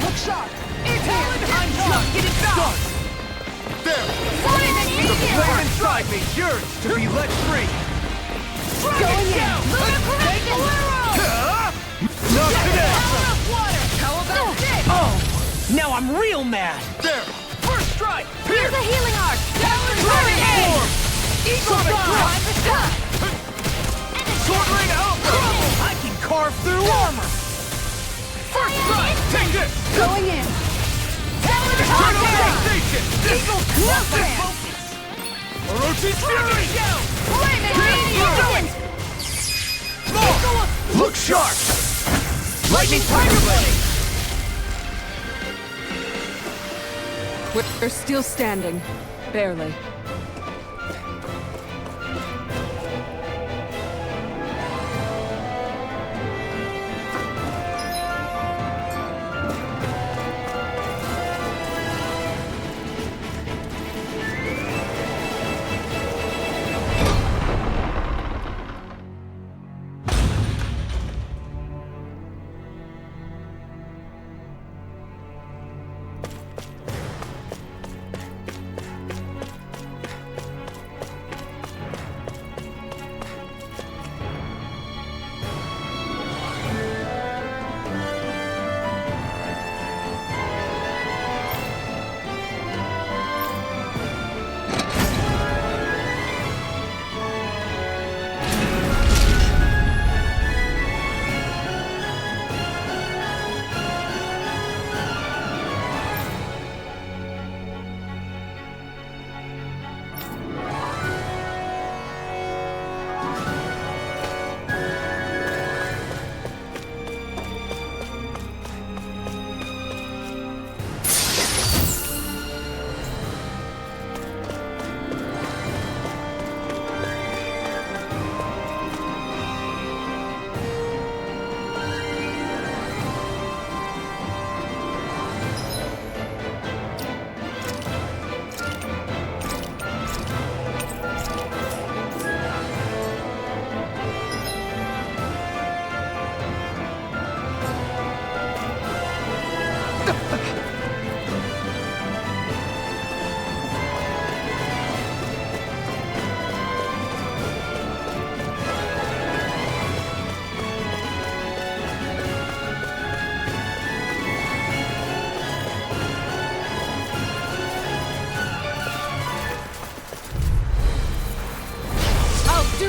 look sharp! It's here! I'm just getting started! There! The flame inside me yearns to be let free! Going in! Not today! How about this? Oh, now I'm real mad. There! First strike! Here's Pierce! a healing arc! Dragon Form! Sonic Drop! Sword Ring Alpha! I can carve through armor. First strike! Take this! Going in! Eternal Devastation! Eagle Cloakland! Orochi's Fury! Flame and radiant! Look sharp! Lightning Tiger Blade! We're still standing. Barely.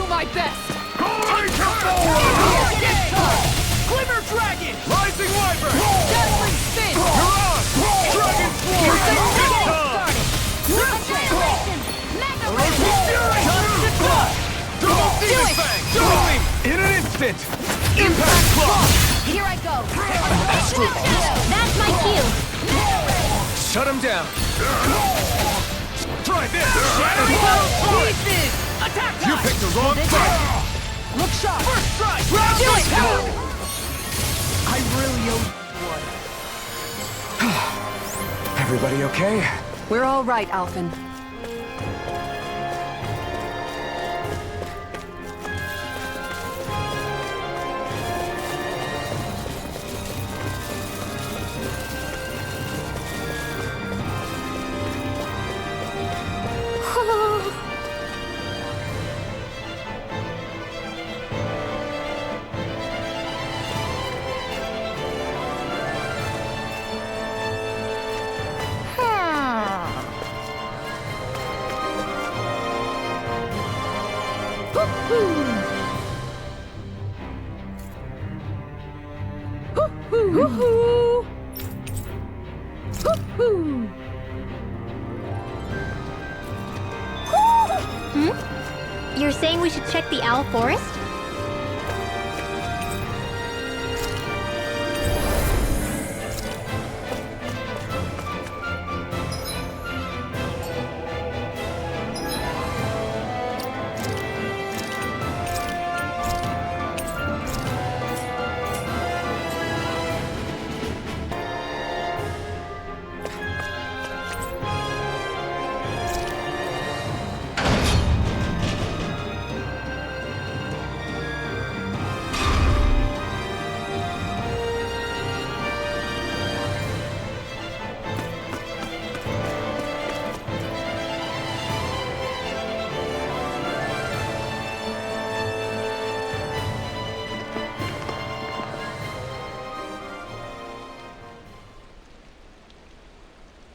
My best! Glimmer Dragon! Rising Wyvern! Dazzling spin! You're on! Dragon Swarm! Orochi's Fury! Double Demon Fang! Double in an instant! Impact Claw! Here I go! Astral Force. That's my cue! Shut him down! Try this! Shattering Pieces! Attack time! You picked the wrong fight! Look sharp! First strike! Do it! I really owe you one. Everybody okay? We're all right, Alphen. Woohoo! Woohoo! You're saying we should check the owl forest?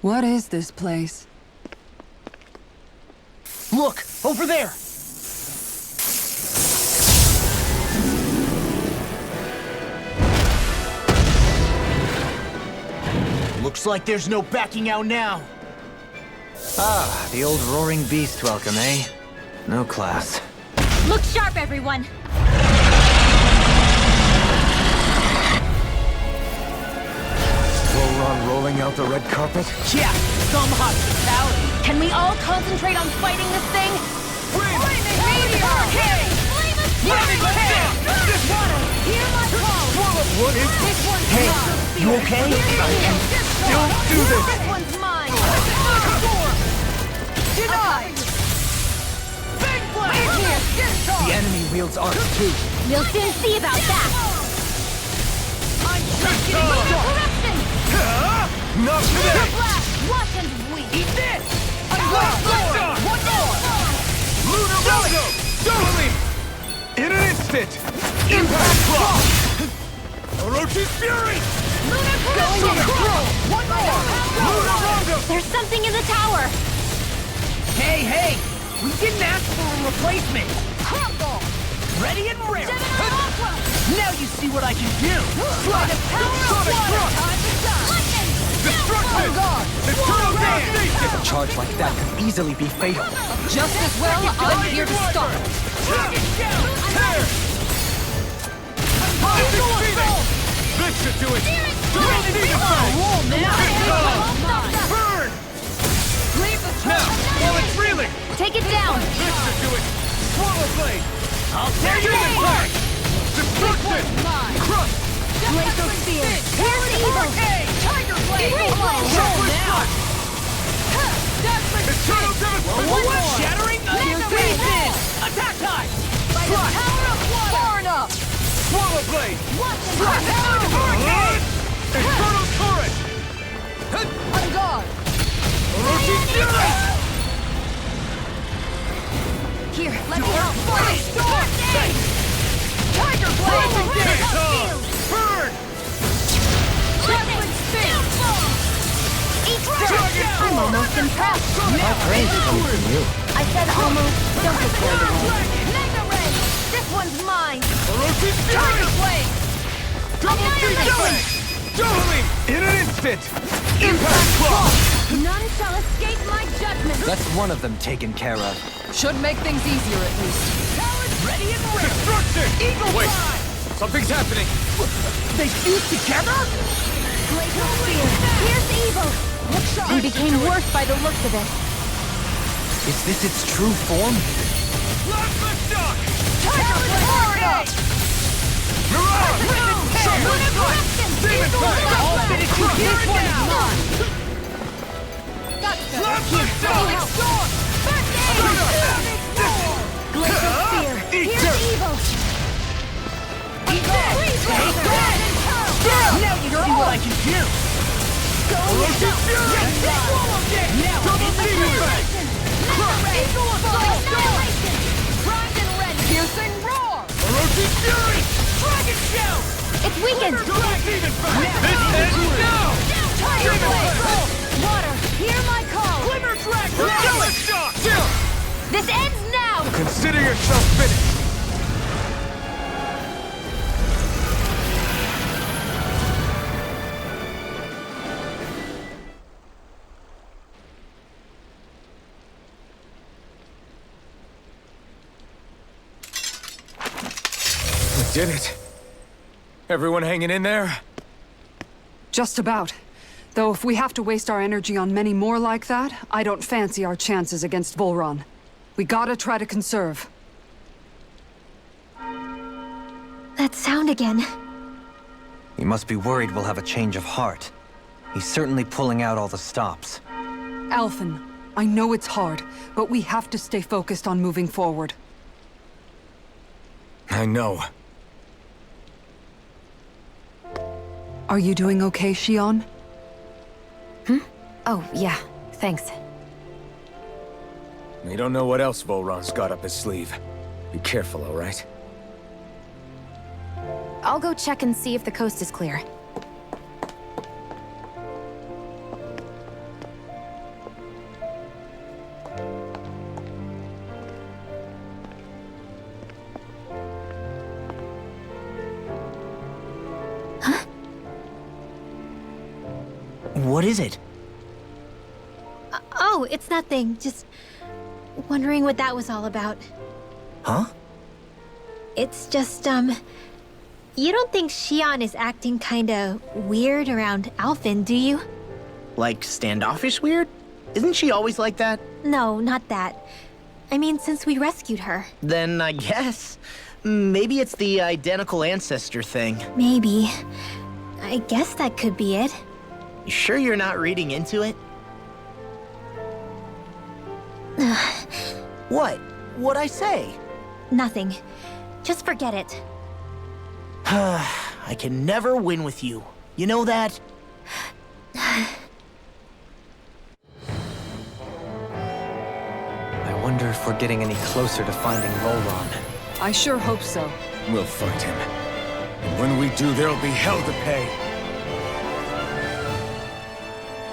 What is this place? Look! Over there! Looks like there's no backing out now. Ah, the old roaring beast welcome, eh? No class. Look sharp, everyone! Volron rolling out the red carpet? Yeah, some hospitality. Can we all concentrate on fighting this thing? Flaming hurricane! Flaming hurricane! This water! Hear my call! What is This one's Hey, mine! you okay? Don't do this! This one's mine! Denied! Big blast! The enemy wields arcs too. We'll soon see about that! I'm just getting Corruption! Not today! Watch and weep! Eat this! I'm going One more! Lunar Rondo! Totally! In an instant! Impact Block! Orochi's Fury! Lunar corruption! One more! Lunar Rondo! There's something in the tower! Hey, hey! We didn't ask for a replacement! Crumble! Ready and ready! Aqua! Now you see what I can do! By the power of water! Time to shine! Lightning! Destruction! Eternal damnation! A charge like that could easily be fatal. Just as well, I'm here to stop it. Dragon Shell! Tear! Undefeated! This should do it! Don't need a fight! Burn! Now, while it's reeling! Take it down! This should do it! Swallow Blade! I'll tear you Demon apart! Fang! Destruction! Crush! Glacial Spear! Here's evil! Tiger Blade! Shepherd's Foot! Eternal Devastation! Shattering Pieces! Attack time! By the power of water! Far enough! Swallow Blade! Watch and Hurricane! Eternal Torrent! On guard! Orochi's Fury! Here, let me help! Storm! Tiger Blade! Burn! Judgment Spin! I'm almost impressed! My praise is coming from you. I said almost. Don't get carried away. Mega Ray! This one's mine! Orochi's Fury! Tiger Blade! Double Blade! Totally! In an instant! Impact Block! None shall escape my judgment! That's one of them taken care of. Should make things easier at least. Ready and ready! Destruction! Eagle Wait! Something's happening! They fused together? Glacial Spear! Here's evil! We became worse by the looks of it. Is this its true form? Plasma Shock! Tiger Blade! Mirage! Shepherd's Foot! Demon Fang! I'll finish you here and now! Plasma Shock! Glacial Spear! Eat Here's dirt! evil! Eat this! Now you see what I can do! Orochi's Fury! Now Double Demon Fang! Piercing roar! Orochi's Fury! Dragon Shell! It's weakened! Double Demon Fang! This ends now! Tiger Demon Blade! Fang! Water, hear my call! Glimmer Dragon! Plasma Shock! This ends now! Consider yourself finished! Did it. Everyone hanging in there? Just about. Though if we have to waste our energy on many more like that, I don't fancy our chances against Volron. We gotta try to conserve. That sound again. He must be worried we'll have a change of heart. He's certainly pulling out all the stops. Alphen, I know it's hard, but we have to stay focused on moving forward. I know. Are you doing okay, Shion? Oh, yeah. Thanks. We don't know what else Volron's got up his sleeve. Be careful, all right? I'll go check and see if the coast is clear. What is it? Oh, it's nothing. Just wondering what that was all about. Huh? It's just, you don't think Shion is acting kinda weird around Alphen, do you? Like standoffish weird? Isn't she always like that? No, not that. I mean, since we rescued her. Then I guess. Maybe it's the identical ancestor thing. Maybe. I guess that could be it. You sure you're not reading into it? What? What'd I say? Nothing. Just forget it. I can never win with you. You know that? I wonder if we're getting any closer to finding Volron. I sure hope so. We'll find him. And when we do, there'll be hell to pay.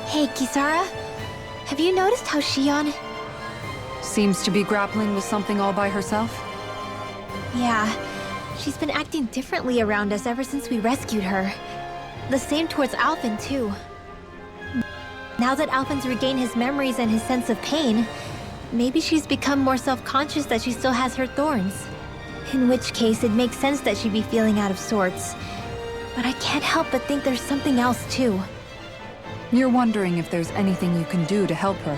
Hey, Kisara. Have you noticed how Shion... Seems to be grappling with something all by herself? Yeah. She's been acting differently around us ever since we rescued her. The same towards Alphen, too. Now that Alphen's regained his memories and his sense of pain, maybe she's become more self-conscious that she still has her thorns. In which case, it makes sense that she'd be feeling out of sorts. But I can't help but think there's something else, too. You're wondering if there's anything you can do to help her.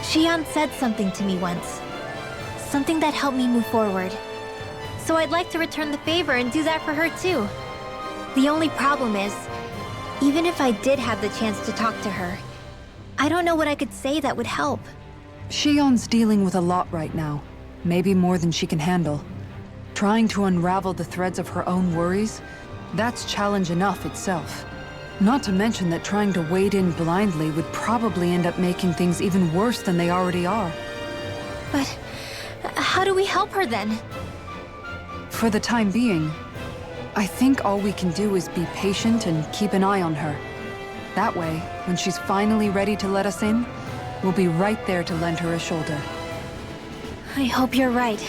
Shion said something to me once. Something that helped me move forward. So I'd like to return the favor and do that for her too. The only problem is, even if I did have the chance to talk to her, I don't know what I could say that would help. Shion's dealing with a lot right now. Maybe more than she can handle. Trying to unravel the threads of her own worries, that's challenge enough itself. Not to mention that trying to wade in blindly would probably end up making things even worse than they already are. But how do we help her then? For the time being, I think all we can do is be patient and keep an eye on her. That way, when she's finally ready to let us in, we'll be right there to lend her a shoulder. I hope you're right.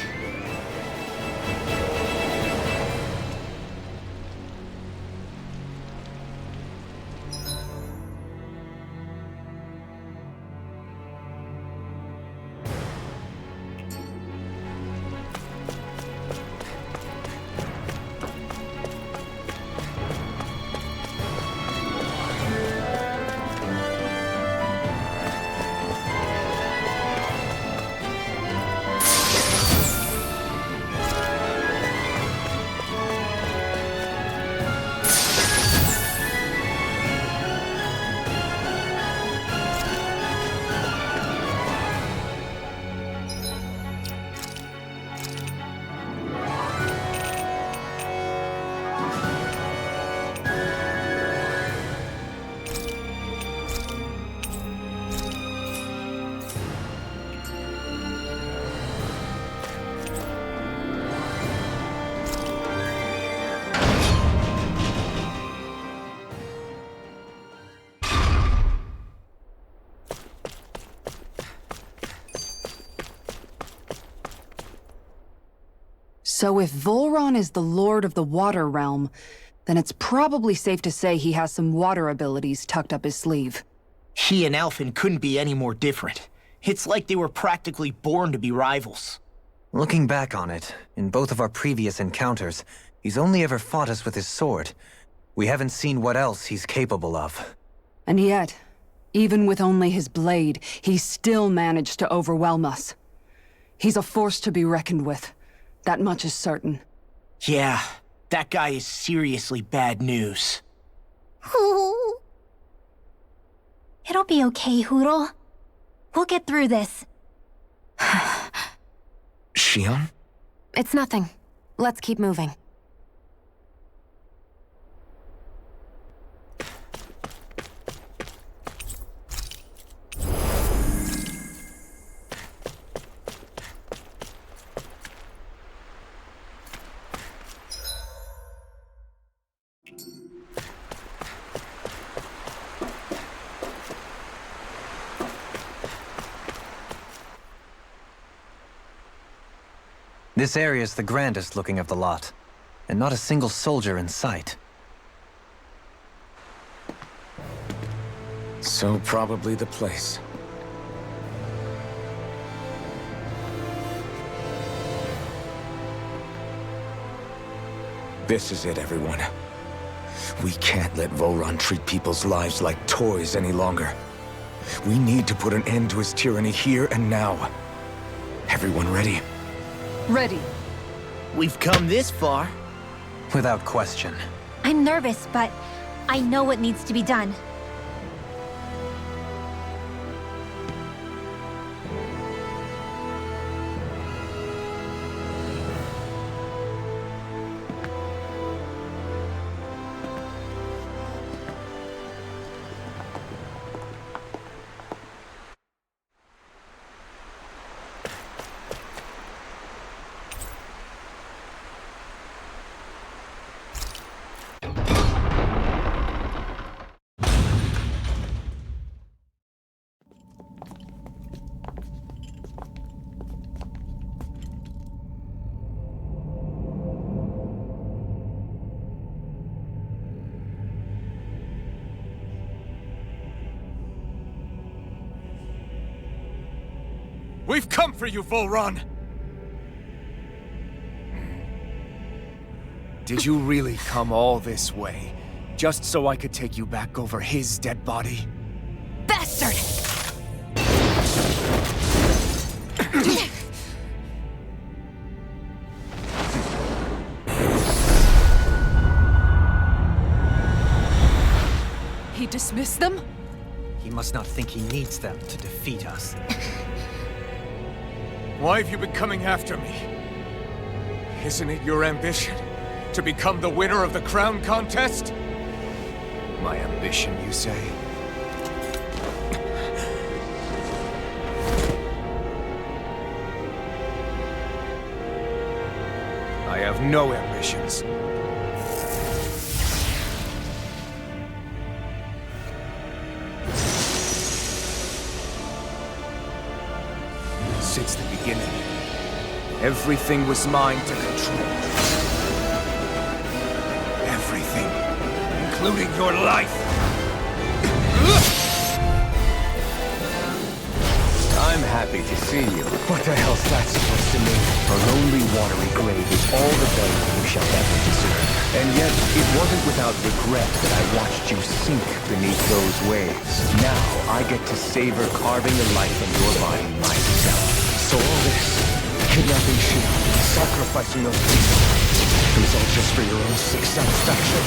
So if Volron is the Lord of the Water Realm, then it's probably safe to say he has some water abilities tucked up his sleeve. He and Alphen couldn't be any more different. It's like they were practically born to be rivals. Looking back on it, in both of our previous encounters, he's only ever fought us with his sword. We haven't seen what else he's capable of. And yet, even with only his blade, he still managed to overwhelm us. He's a force to be reckoned with. That much is certain. Yeah, that guy is seriously bad news. It'll be okay, Huro. We'll get through this. Shion? It's nothing. Let's keep moving. This area is the grandest looking of the lot, and not a single soldier in sight. So probably the place. This is it, everyone. We can't let Voron treat people's lives like toys any longer. We need to put an end to his tyranny here and now. Everyone ready? Ready. We've come this far. Without question. I'm nervous, but I know what needs to be done. We've come for you, Volron! Did you really come all this way, just so I could take you back over his dead body? Bastard! He dismissed them? He must not think he needs them to defeat us. Why have you been coming after me? Isn't it your ambition to become the winner of the crown contest? My ambition, you say? I have no ambitions. Since the beginning, everything was mine to control. Everything, including your life. I'm happy to see you. What the hell's that supposed to mean? A lonely, watery grave is all the burial you shall ever deserve. And yet, it wasn't without regret that I watched you sink beneath those waves. Now, I get to savor carving the life in your body myself. So all this, kidnapping Shion, sacrificing those people, it was all just for your own sick satisfaction?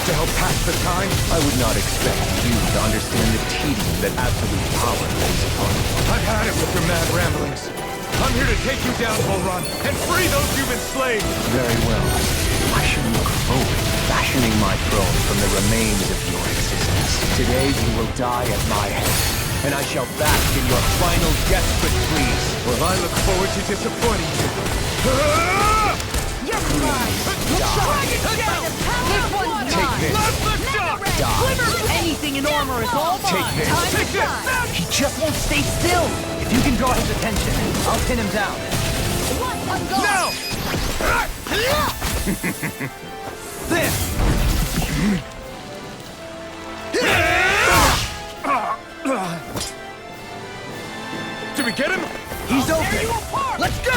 To help pass the time? I would not expect you to understand the tedium that absolute power lays upon you. I've had it with your mad ramblings. I'm here to take you down, Volron, and free those you've enslaved! Very well. I should look forward to fashioning my throne from the remains of your existence. Today you will die at my hand, and I shall bask in your final desperate pleas. Well, I look forward to disappointing you. You're mine! Take this! Anything in armor is all Take mine! this! Take this! He just won't stay still! If you can draw his attention, I'll pin him down. Now! This! Did we get him? He's open! Let's go!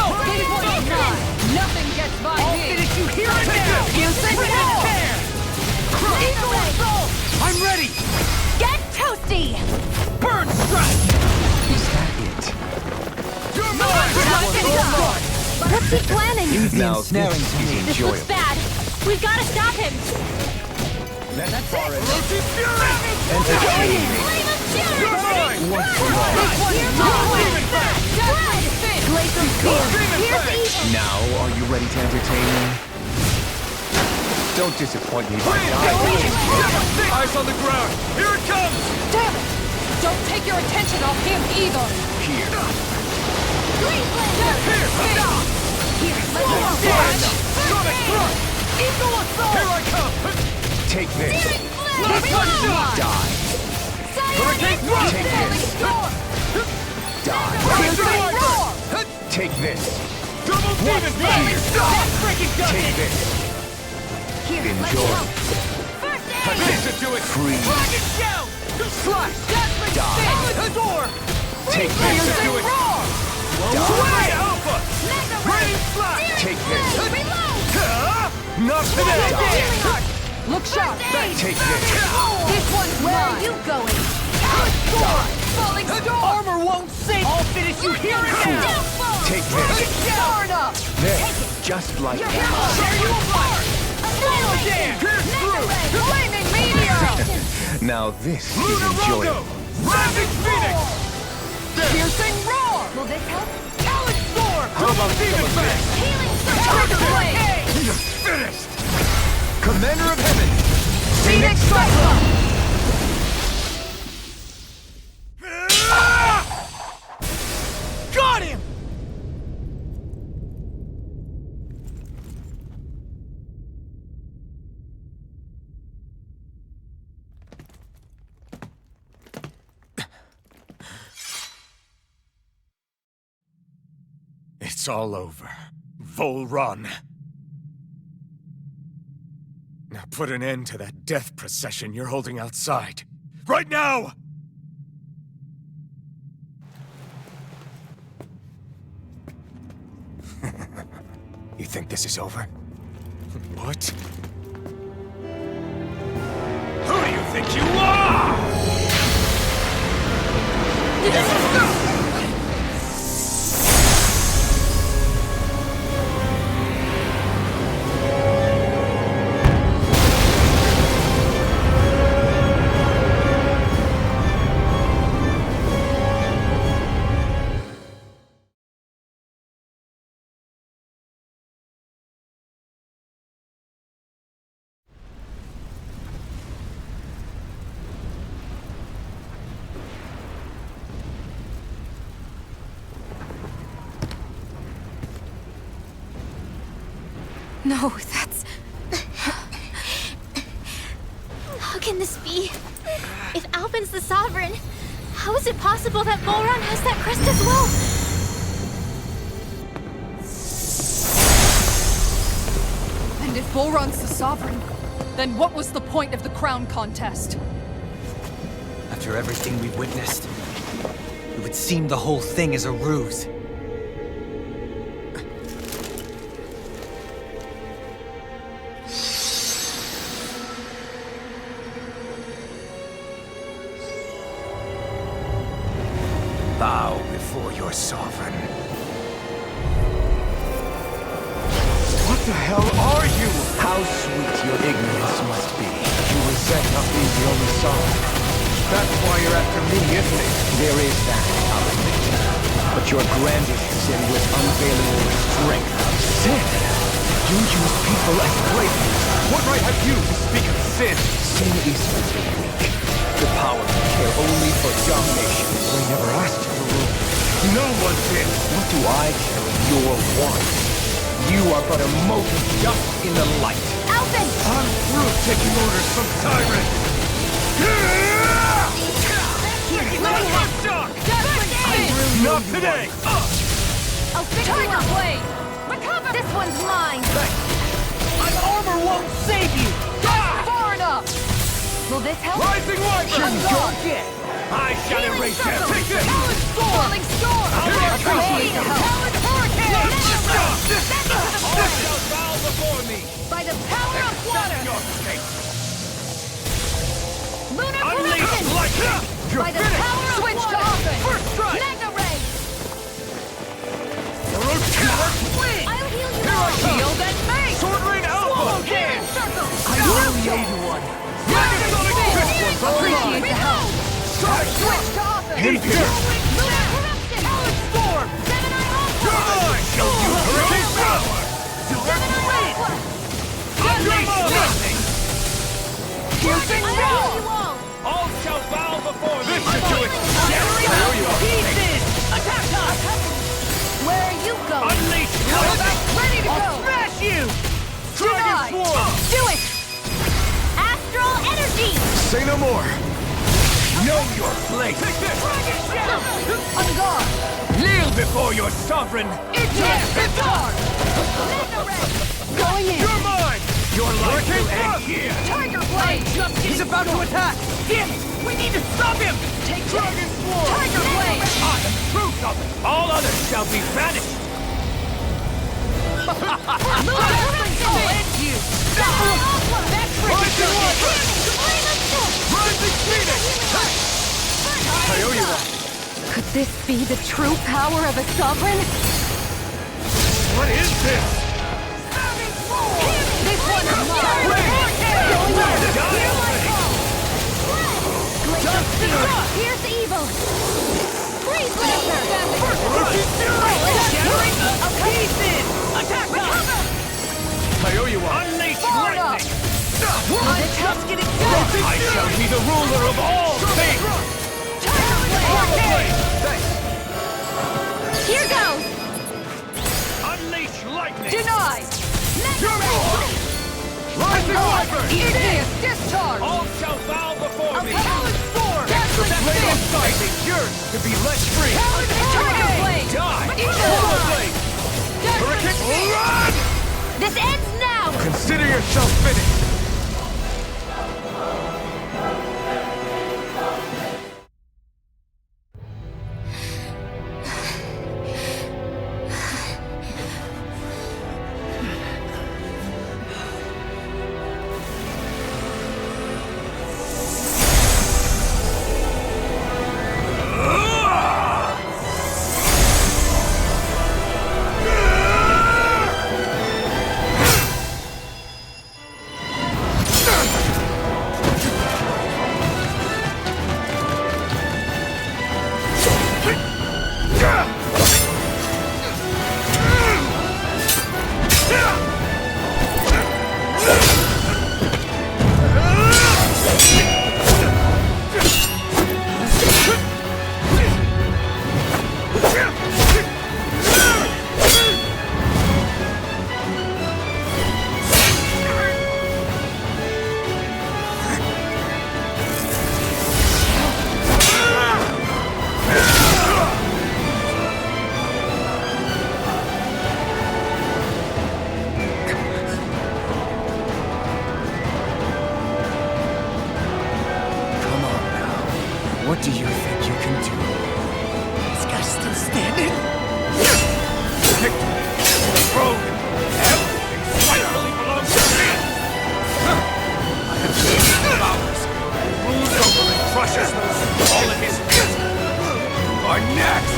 Keep planning! Now ensnaring this to is me. This looks enjoyable. bad! We've got to stop him! That's already. Entertain me. Flame of fury! What's This one's mine! Glacial spear! Here's evil! Now, are you ready to entertain me? Don't disappoint me by dying. Eyes on the ground! Here it comes! Damn it! Don't take your attention off him either! Here. Green flame! Here, let's go! Eagle assault! Here I come! Take this. Searing flame! Reload! Die. Hurricane Take Falling this. storm! Die. Piercing roar! Take this. Double demon blade! That's freaking Take this. Here, let's Enjoy. go! First aid! This should do it! Free. Dragon shell! slash! Dazzling Die. spin! Storm! Take this. Piercing roar! Sway Alpha! Mega Rain ray! slash! Take this. Reload! Not today! Healing arc! Look sharp! Take this. This one's Where mine! are you going? Storm! Falling storm! Armor won't save. I'll finish you here now. Downfall! Take this. Far enough! There. Just like You're that. out! Tear you apart! Annihilation! Mega ray! Flaming meteor! Now this is Lunar Rogo! enjoyable. Rising Phoenix! Piercing roar! Will this help? Talon storm! Double demon blade! Healing Trigger surge! blade! You're finished! Commander of Heaven. Phoenix Cyclone! Got him! It's all over. Volron. Now put an end to that death procession you're holding outside. Right now! You think this is over? What? Who do you think you are? No, that's... How can this be? If Alpin's the Sovereign, how is it possible that Volron has that crest as well? And if Volron's the Sovereign, then what was the point of the crown contest? After everything we've witnessed, it would seem the whole thing is a ruse. Bow before your sovereign. What the hell are you? How sweet your ignorance must be. You resent not being the only sovereign. That's why you're after me, isn't it? There is that, I'll admit. But your grandest sin was unveiling your strength. Sin? You use people as playthings. What right have you to speak of sin? Sin is for the weak. The power to care only for domination. I never asked you to rule. No one did. What do I care if you're one? You are but a mote of dust in the light. Alpin! I'm through taking orders from tyrant. Not today! I'll fix you up! Blade! Recover! This one's mine! My armor won't save you! Far enough! Will this help? Rising Wyvern! I shall erase them! Take this! Talon storm! Falling storm! Appreciate the help. Talon hurricane! Bow before me! By the power of water! Your fate! Lunar Unleash corruption! lightning! You're By the finished! power of Switch water! to offense! First strike! Mega ray! Rotate! I I owe you one. Appreciate the help. Switch to offense. In here! Storm. Show you hurricane power! Unleash nothing! Piercing wall. All shall bow before me! This should do it! Pieces! Attack us! Where are you going? Unleash How nothing! about ready to go? Smash you! Denied. Dragon Swarm! Do it. Astral energy! Say no more! Know your place! Take this! Dragon Shadow! On guard. Kneel before your sovereign! Guitar. Going in. You're mine! Your life will end here! Tiger blade. He's about to attack! Damn it! We need to stop him! Take Dragon Swarm! Tiger blade. I am the true sovereign! All others shall be banished! I'll end you. That's Rising Water! ridiculous. Rising Phoenix! I owe you one! Could this be the true power of a sovereign? What is this? This one is mine. Here's the evil! Freeze Pieces! Attack us! I owe you one! Unleash lightning! It's just getting I shall be the ruler of all things! Here goes! Unleash lightning! denied. Rising Wyvern! Igneous discharge. All shall bow before me! Talon sword. That ray of sight is yours to be let free! Tiger blade. Die! Eagle Blade! Hurricane! Run! This ends now! Consider yourself finished! What do you think you can do? This guy's still standing? Victory! The throne! Everything finally belongs to me! I have gained the powers, rules over and crushes those who call it his fist! You are next!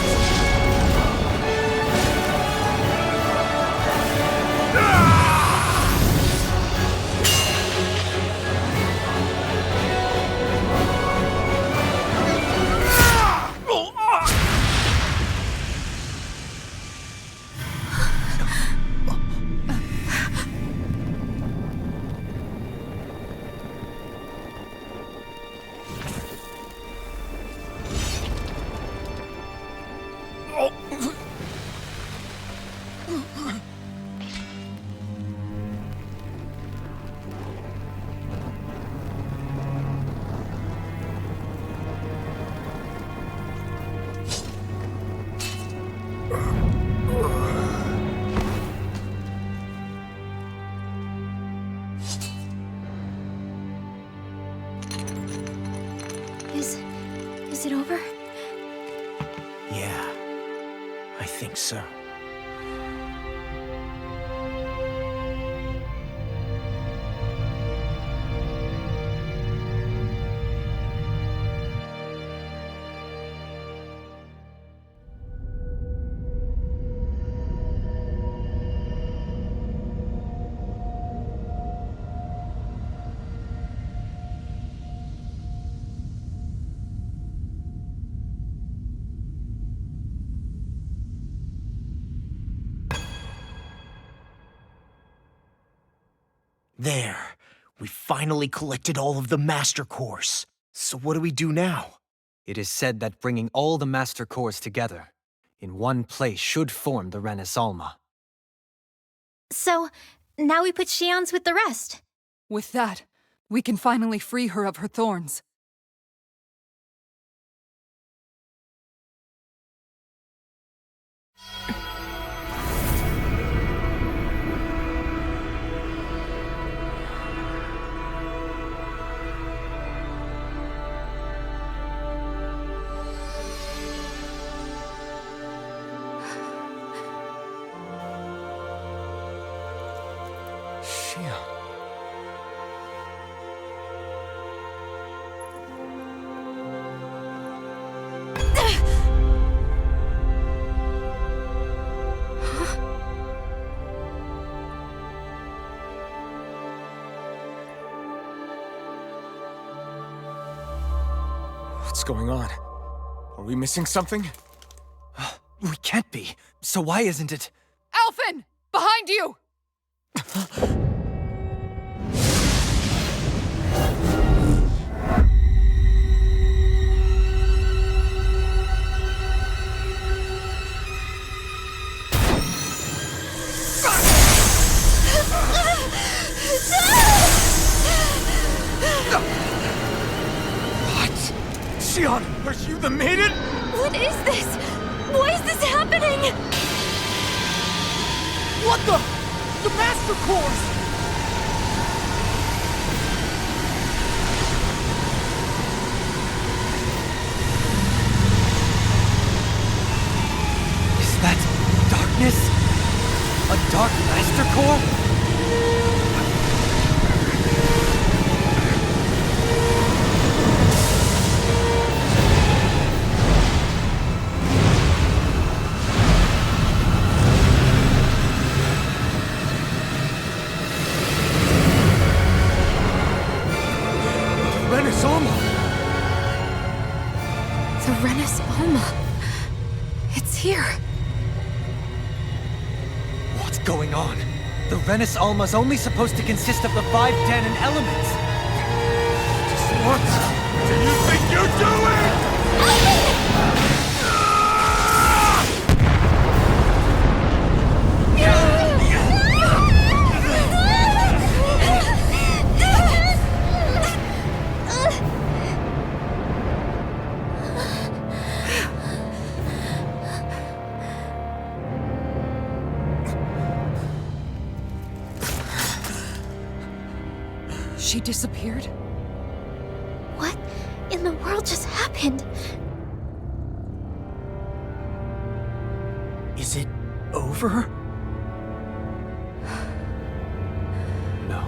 Is it over? Yeah, I think so. There. We finally collected all of the Master Cores. So what do we do now? It is said that bringing all the Master Cores together in one place should form the Renis Alma. So, now we put Shion's with the rest. With that, we can finally free her of her thorns. What's going on? Are we missing something? We can't be. So why isn't it? Alphen! Behind you! Shion, are you the maiden? What is this? Why is this happening? What the? The Master Cores! Is that darkness? A dark Master Core? The Renis Alma. It's here. What's going on? The Renis Alma's only supposed to consist of the 5 Danon elements. Just what do you think you're doing? She disappeared? What in the world just happened? Is it over? No.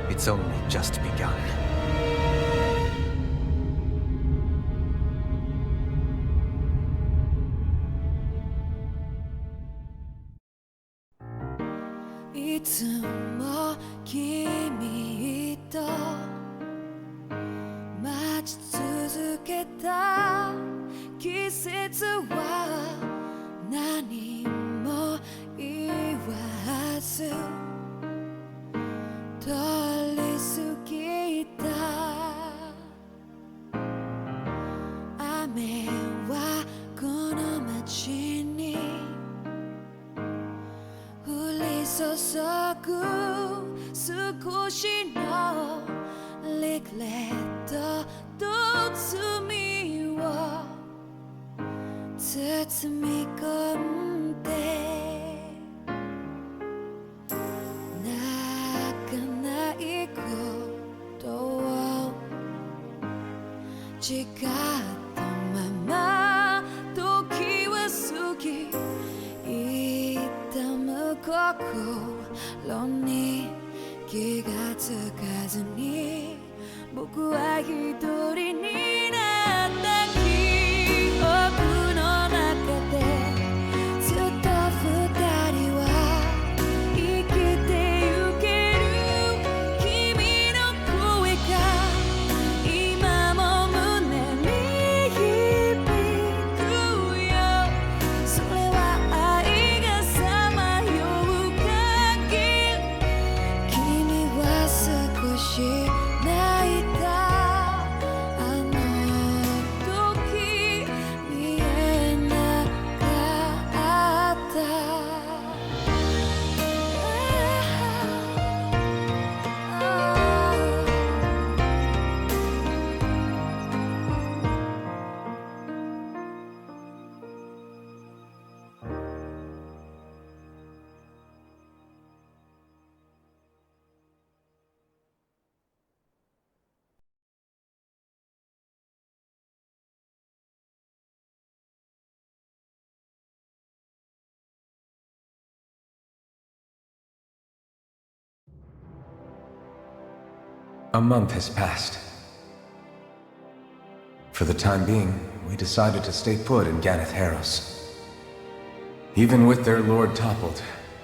It's only just begun. A month has passed. For the time being, we decided to stay put in Ganeth Harros. Even with their lord toppled,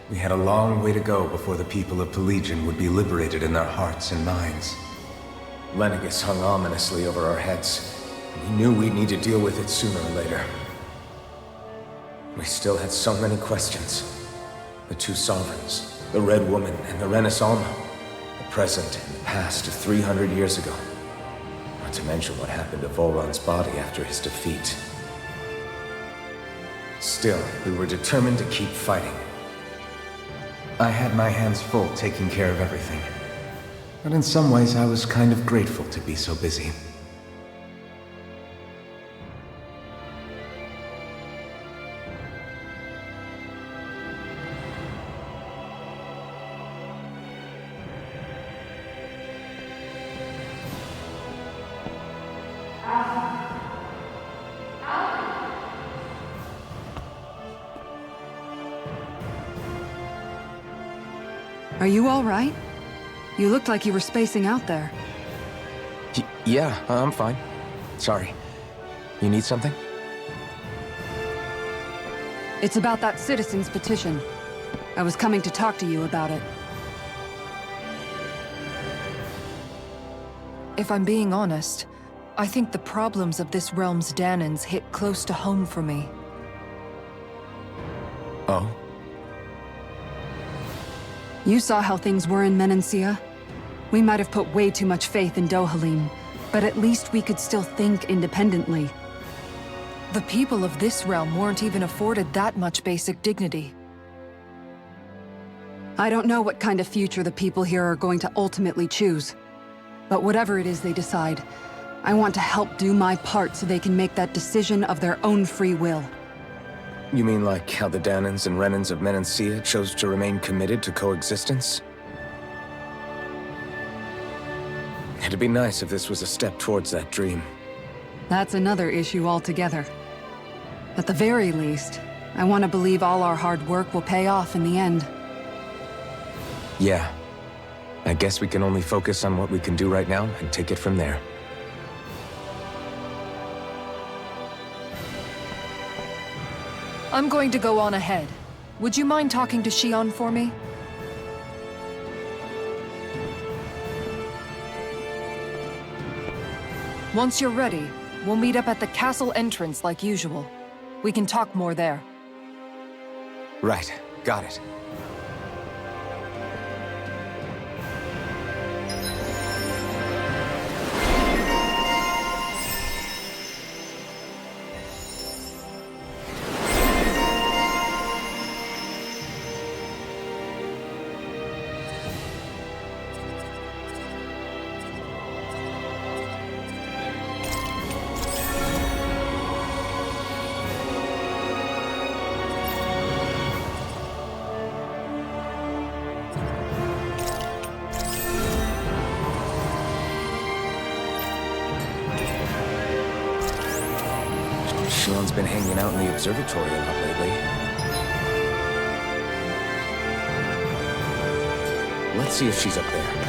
we had a long way to go before the people of Pelegion would be liberated in their hearts and minds. Lenegis hung ominously over our heads, and we knew we'd need to deal with it sooner or later. We still had so many questions. The two sovereigns, the Red Woman and the Renis Alma, the present and the past of 300 years ago. Not to mention what happened to Volron's body after his defeat. Still, we were determined to keep fighting. I had my hands full taking care of everything. But in some ways, I was kind of grateful to be so busy. Are you all right? You looked like you were spacing out there. Yeah, I'm fine. Sorry. You need something? It's about that citizen's petition. I was coming to talk to you about it. If I'm being honest, I think the problems of this realm's Danans hit close to home for me. Oh? You saw how things were in Menancia. We might have put way too much faith in Dohalim, but at least we could still think independently. The people of this realm weren't even afforded that much basic dignity. I don't know what kind of future the people here are going to ultimately choose. But whatever it is they decide, I want to help do my part so they can make that decision of their own free will. You mean like how the Danans and Renans of Menancia chose to remain committed to coexistence? It'd be nice if this was a step towards that dream. That's another issue altogether. At the very least, I want to believe all our hard work will pay off in the end. Yeah. I guess we can only focus on what we can do right now and take it from there. I'm going to go on ahead. Would you mind talking to Shion for me? Once you're ready, we'll meet up at the castle entrance like usual. We can talk more there. Right. Got it. Shion's been hanging out in the observatory a lot lately. Let's see if she's up there.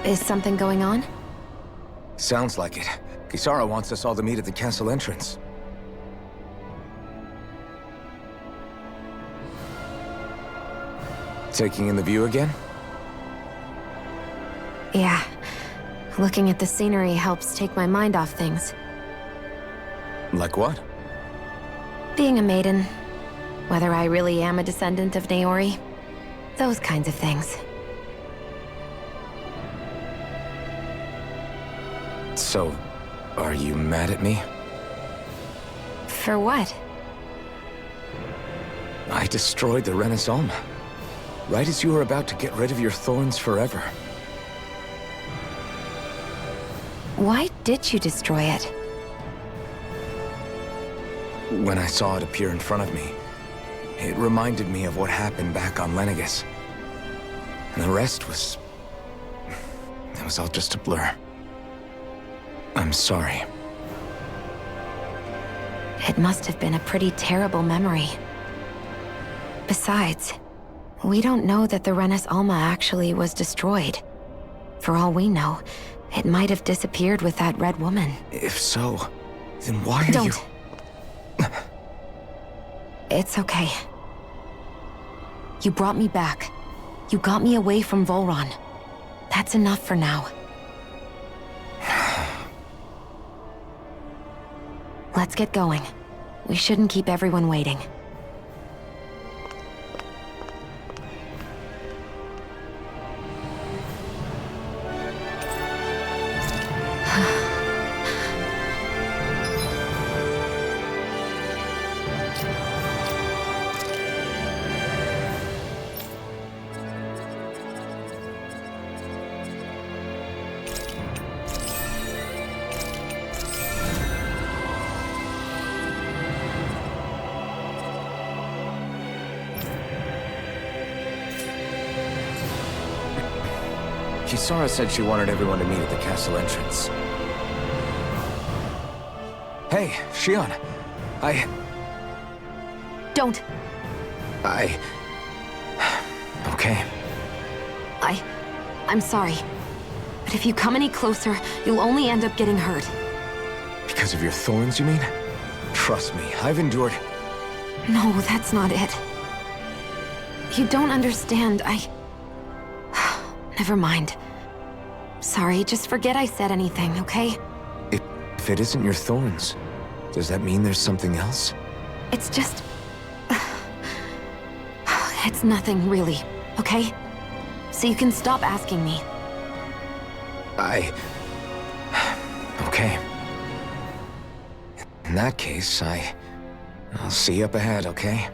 Is something going on? Sounds like it. Kisara wants us all to meet at the castle entrance. Taking in the view again? Yeah. Looking at the scenery helps take my mind off things. Like what? Being a maiden. Whether I really am a descendant of Naori. Those kinds of things. So, are you mad at me? For what? I destroyed the Renis Alma. Right as you were about to get rid of your thorns forever. Why did you destroy it? When I saw it appear in front of me, it reminded me of what happened back on Lenegis. And the rest was... it was all just a blur. I'm sorry. It must have been a pretty terrible memory. Besides, we don't know that the Renis Alma actually was destroyed. For all we know, it might have disappeared with that red woman. If so, then why are Don't. It's okay. You brought me back. You got me away from Volron. That's enough for now. Let's get going. We shouldn't keep everyone waiting. Kisara said she wanted everyone to meet at the castle entrance. Hey, Shion. Don't. Okay. I'm sorry. But if you come any closer, you'll only end up getting hurt. Because of your thorns, you mean? Trust me, I've endured... No, that's not it. You don't understand, Never mind. Sorry, just forget I said anything, okay? If it isn't your thorns, does that mean there's something else? It's just... It's nothing, really, okay? So you can stop asking me. Okay. In that case, I'll see you up ahead, okay?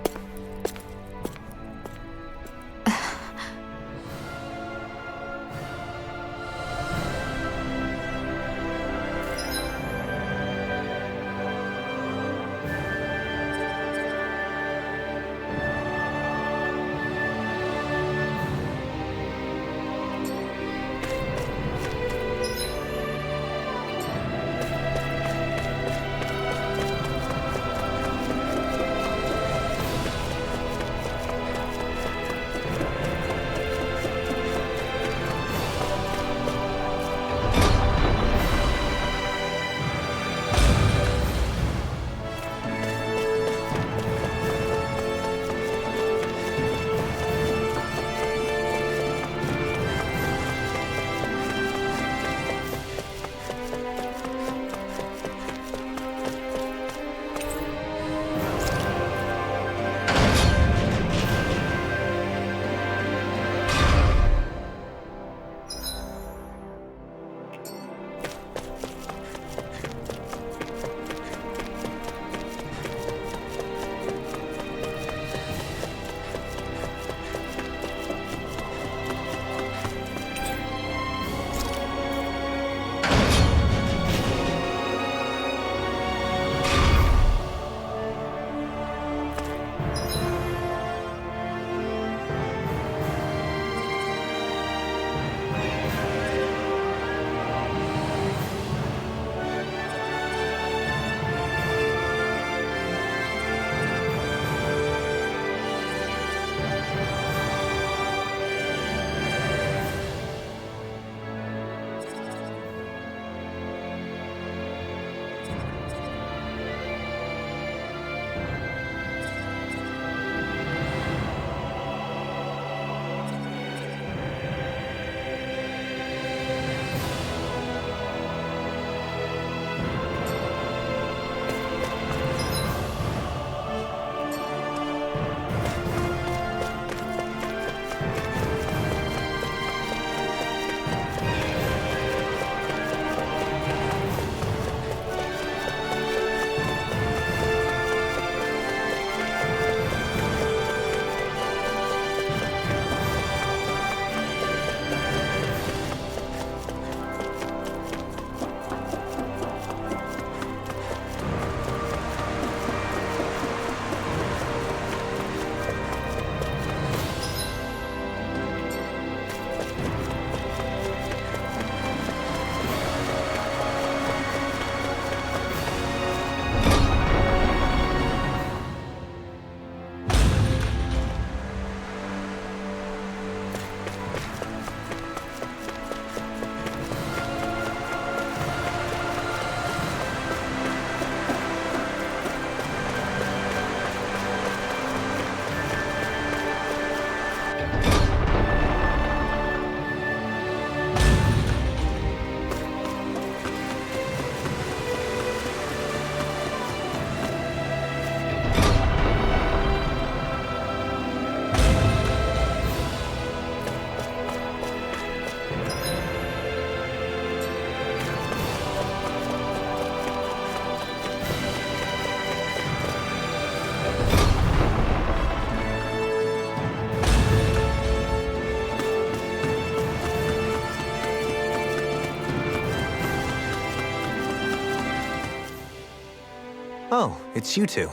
Oh, it's you two.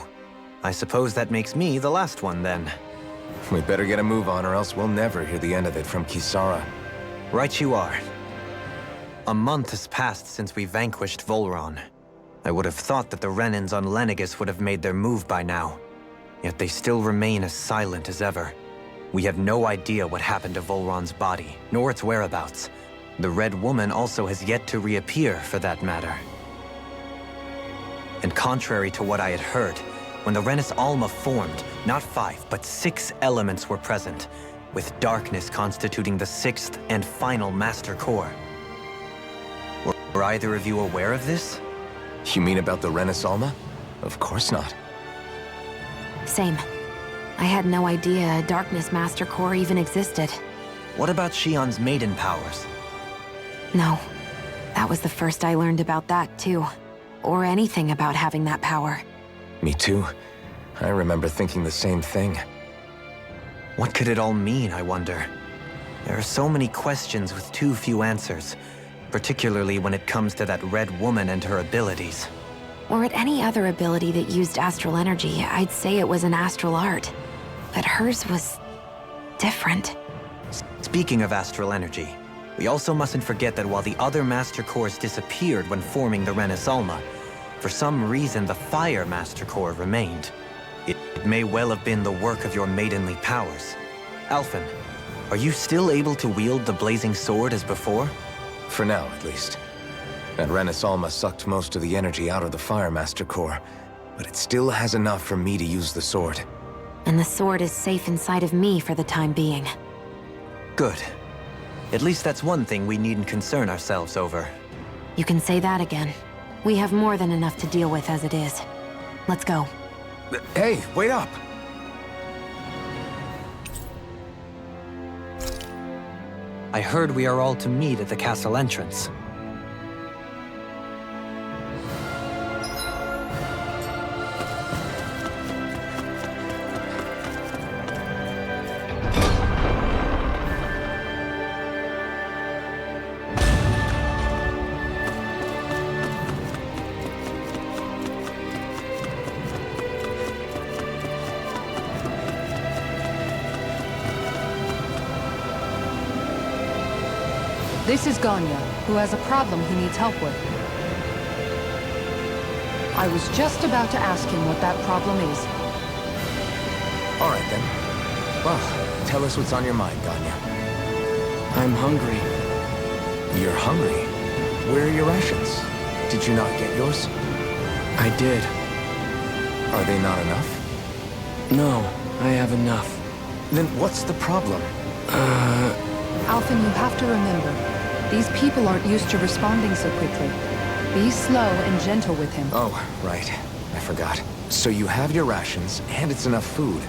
I suppose that makes me the last one, then. We better get a move on, or else we'll never hear the end of it from Kisara. Right you are. A month has passed since we vanquished Volron. I would have thought that the Renans on Lenegis would have made their move by now. Yet they still remain as silent as ever. We have no idea what happened to Volron's body, nor its whereabouts. The Red Woman also has yet to reappear, for that matter. And contrary to what I had heard, when the Renis Alma formed, not 5, but 6 elements were present, with darkness constituting the 6th and final Master Core. Were either of you aware of this? You mean about the Renis Alma? Of course not. Same. I had no idea a Darkness Master Core even existed. What about Shion's maiden powers? No. That was the first I learned about that, too. Or anything about having that power. Me too. I remember thinking the same thing. What could it all mean, I wonder? There are so many questions with too few answers, particularly when it comes to that Red Woman and her abilities. Or at any other ability that used astral energy, I'd say it was an astral art. But hers was different. Speaking of astral energy, we also mustn't forget that while the other Master Cores disappeared when forming the Renis Alma, for some reason the Fire Master Core remained. It may well have been the work of your maidenly powers. Alphen, are you still able to wield the blazing sword as before? For now, at least. That Renis Alma sucked most of the energy out of the Fire Master Core, but it still has enough for me to use the sword. And the sword is safe inside of me for the time being. Good. At least that's one thing we needn't concern ourselves over. You can say that again. We have more than enough to deal with as it is. Let's go. Hey, wait up! I heard we are all to meet at the castle entrance. This is Ganya, who has a problem he needs help with. I was just about to ask him what that problem is. All right, then. Well, tell us what's on your mind, Ganya. I'm hungry. You're hungry? Where are your rations? Did you not get yours? I did. Are they not enough? No, I have enough. Then what's the problem? Alphen, you have to remember, these people aren't used to responding so quickly. Be slow and gentle with him. Oh, right. I forgot. So you have your rations, and it's enough food,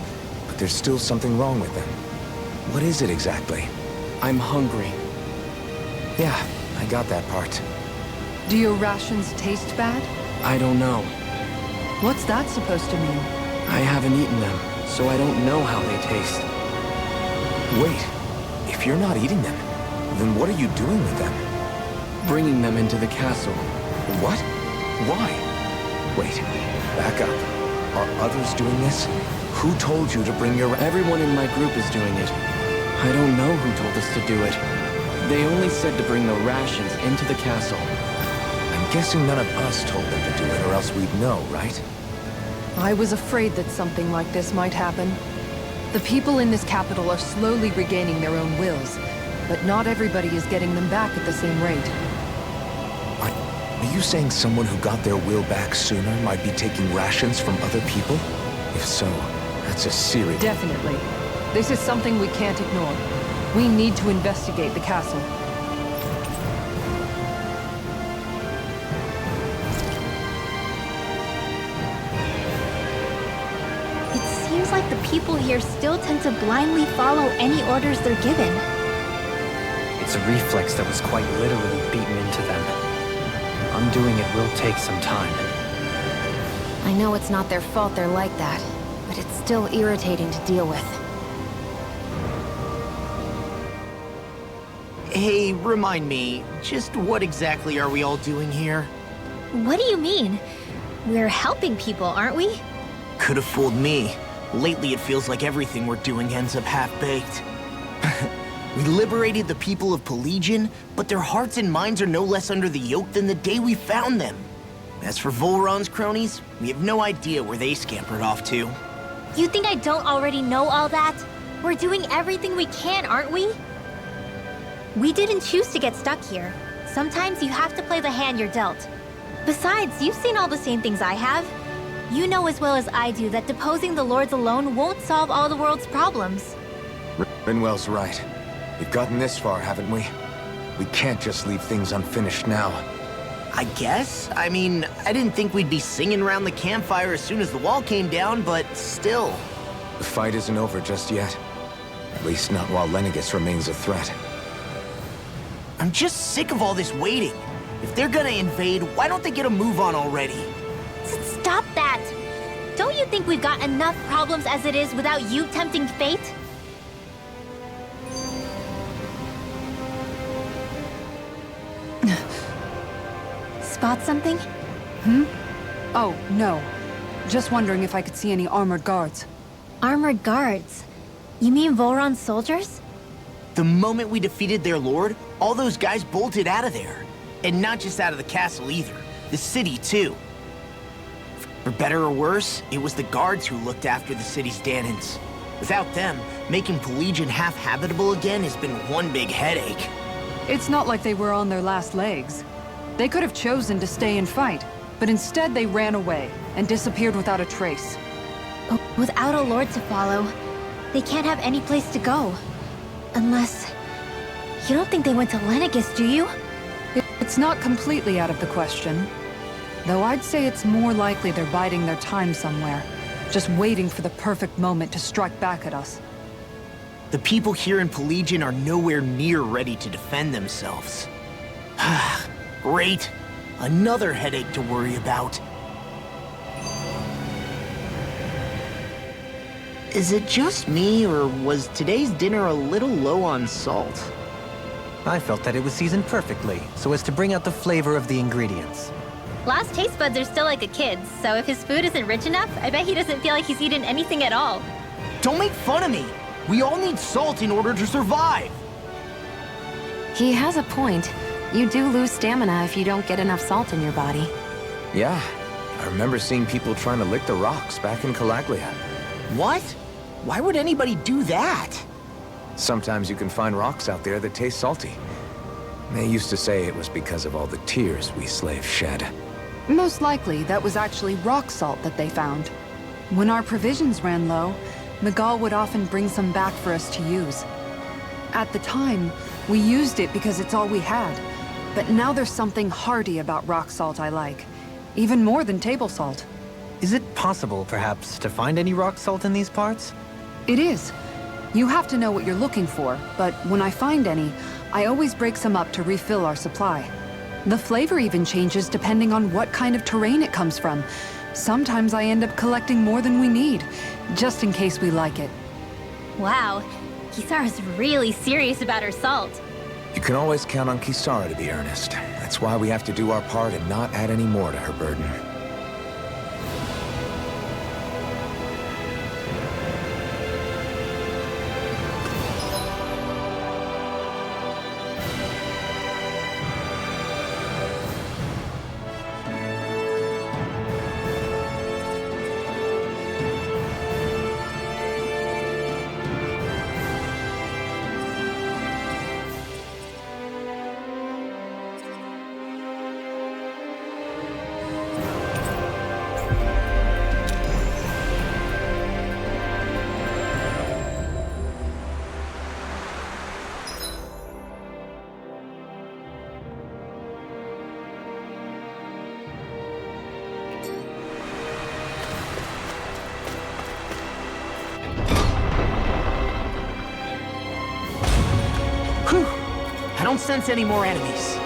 but there's still something wrong with them. What is it exactly? I'm hungry. Yeah, I got that part. Do your rations taste bad? I don't know. What's that supposed to mean? I haven't eaten them, so I don't know how they taste. Wait, if you're not eating them, then what are you doing with them? Bringing them into the castle. What? Why? Wait, back up. Are others doing this? Who told you to bring your... Everyone in my group is doing it. I don't know who told us to do it. They only said to bring the rations into the castle. I'm guessing none of us told them to do it, or else we'd know, right? I was afraid that something like this might happen. The people in this capital are slowly regaining their own wills, but not everybody is getting them back at the same rate. Are you saying someone who got their will back sooner might be taking rations from other people? If so, that's a serious... Definitely. This is something we can't ignore. We need to investigate the castle. It seems like the people here still tend to blindly follow any orders they're given. It's a reflex that was quite literally beaten into them. Undoing it will take some time. I know it's not their fault they're like that, but it's still irritating to deal with. Hey, remind me, just what exactly are we all doing here? What do you mean? We're helping people, aren't we? Could have fooled me. Lately, it feels like everything we're doing ends up half-baked. We liberated the people of Pelegion, but their hearts and minds are no less under the yoke than the day we found them. As for Volron's cronies, we have no idea where they scampered off to. You think I don't already know all that? We're doing everything we can, aren't we? We didn't choose to get stuck here. Sometimes you have to play the hand you're dealt. Besides, you've seen all the same things I have. You know as well as I do that deposing the lords alone won't solve all the world's problems. Rinwell's right. We've gotten this far, haven't we? We can't just leave things unfinished now. I guess? I mean, I didn't think we'd be singing around the campfire as soon as the wall came down, but still. The fight isn't over just yet. At least not while Lenegis remains a threat. I'm just sick of all this waiting. If they're gonna invade, why don't they get a move on already? Stop that! Don't you think we've got enough problems as it is without you tempting fate? Spot something? Oh, no. Just wondering if I could see any armored guards. Armored guards? You mean Volron's soldiers? The moment we defeated their lord, all those guys bolted out of there. And not just out of the castle either. The city, too. For better or worse, it was the guards who looked after the city's Danans. Without them, making Pelegion half-habitable again has been one big headache. It's not like they were on their last legs. They could have chosen to stay and fight, but instead they ran away and disappeared without a trace. But without a lord to follow, they can't have any place to go. Unless... You don't think they went to Lenegis, do you? It's not completely out of the question. Though I'd say it's more likely they're biding their time somewhere, just waiting for the perfect moment to strike back at us. The people here in Pelegion are nowhere near ready to defend themselves. Great. Another headache to worry about. Is it just me, or was today's dinner a little low on salt? I felt that it was seasoned perfectly, so as to bring out the flavor of the ingredients. Last taste buds are still like a kid's, so if his food isn't rich enough, I bet he doesn't feel like he's eaten anything at all. Don't make fun of me! We all need salt in order to survive! He has a point. You do lose stamina if you don't get enough salt in your body. Yeah, I remember seeing people trying to lick the rocks back in Calaglia. What? Why would anybody do that? Sometimes you can find rocks out there that taste salty. They used to say it was because of all the tears we slaves shed. Most likely, that was actually rock salt that they found. When our provisions ran low, Miguel would often bring some back for us to use. At the time, we used it because it's all we had. But now there's something hearty about rock salt I like. Even more than table salt. Is it possible, perhaps, to find any rock salt in these parts? It is. You have to know what you're looking for, but when I find any, I always break some up to refill our supply. The flavor even changes depending on what kind of terrain it comes from. Sometimes I end up collecting more than we need, just in case we like it. Wow, Kisara's really serious about her salt. You can always count on Kisara to be earnest. That's why we have to do our part and not add any more to her burden. I don't sense any more enemies.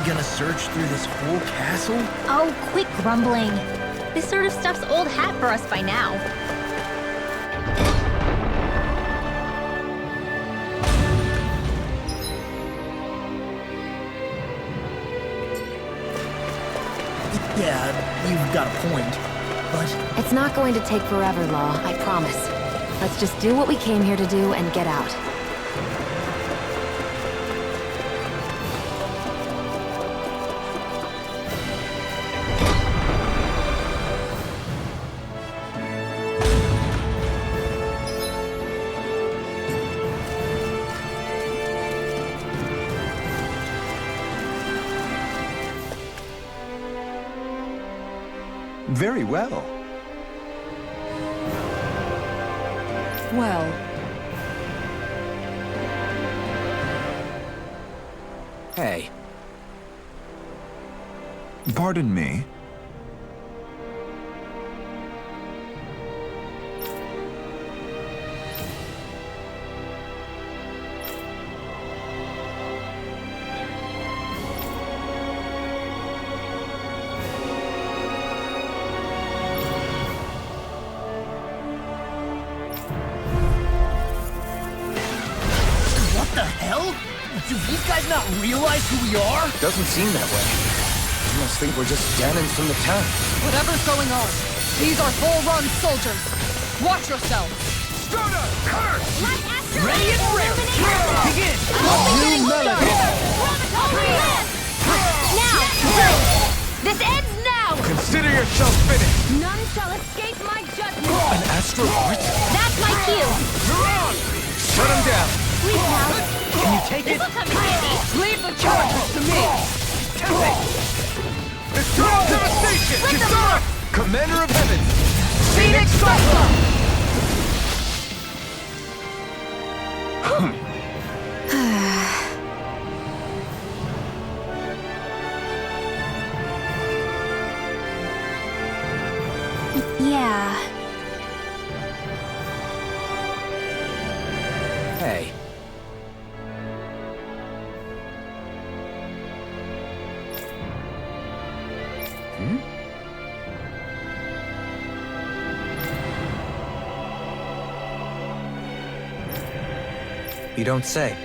gonna search through this whole castle? Oh, quit grumbling. This sort of stuff's old hat for us by now. Yeah, you've got a point, but... It's not going to take forever, Law, I promise. Let's just do what we came here to do and get out. Very well. Well, Hey, Pardon me. What the hell? Do these guys not realize who we are? doesn't seem that way. You must think we're just Danans from the town. whatever's going on, these are full-run soldiers. Watch yourselves. Scooter! Curse! Ready and ready! Begin! Now! This ends now! Consider yourself finished! None shall escape my judgment! An asteroid? That's my cue! You're on! Shut him down! Please, pal. Can you take it? This'll come in handy! Leave the charges to me. Eternal devastation! Kisara! Commander of Heaven! Phoenix Cyclone! Yeah. Hey. You don't say.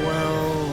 Well...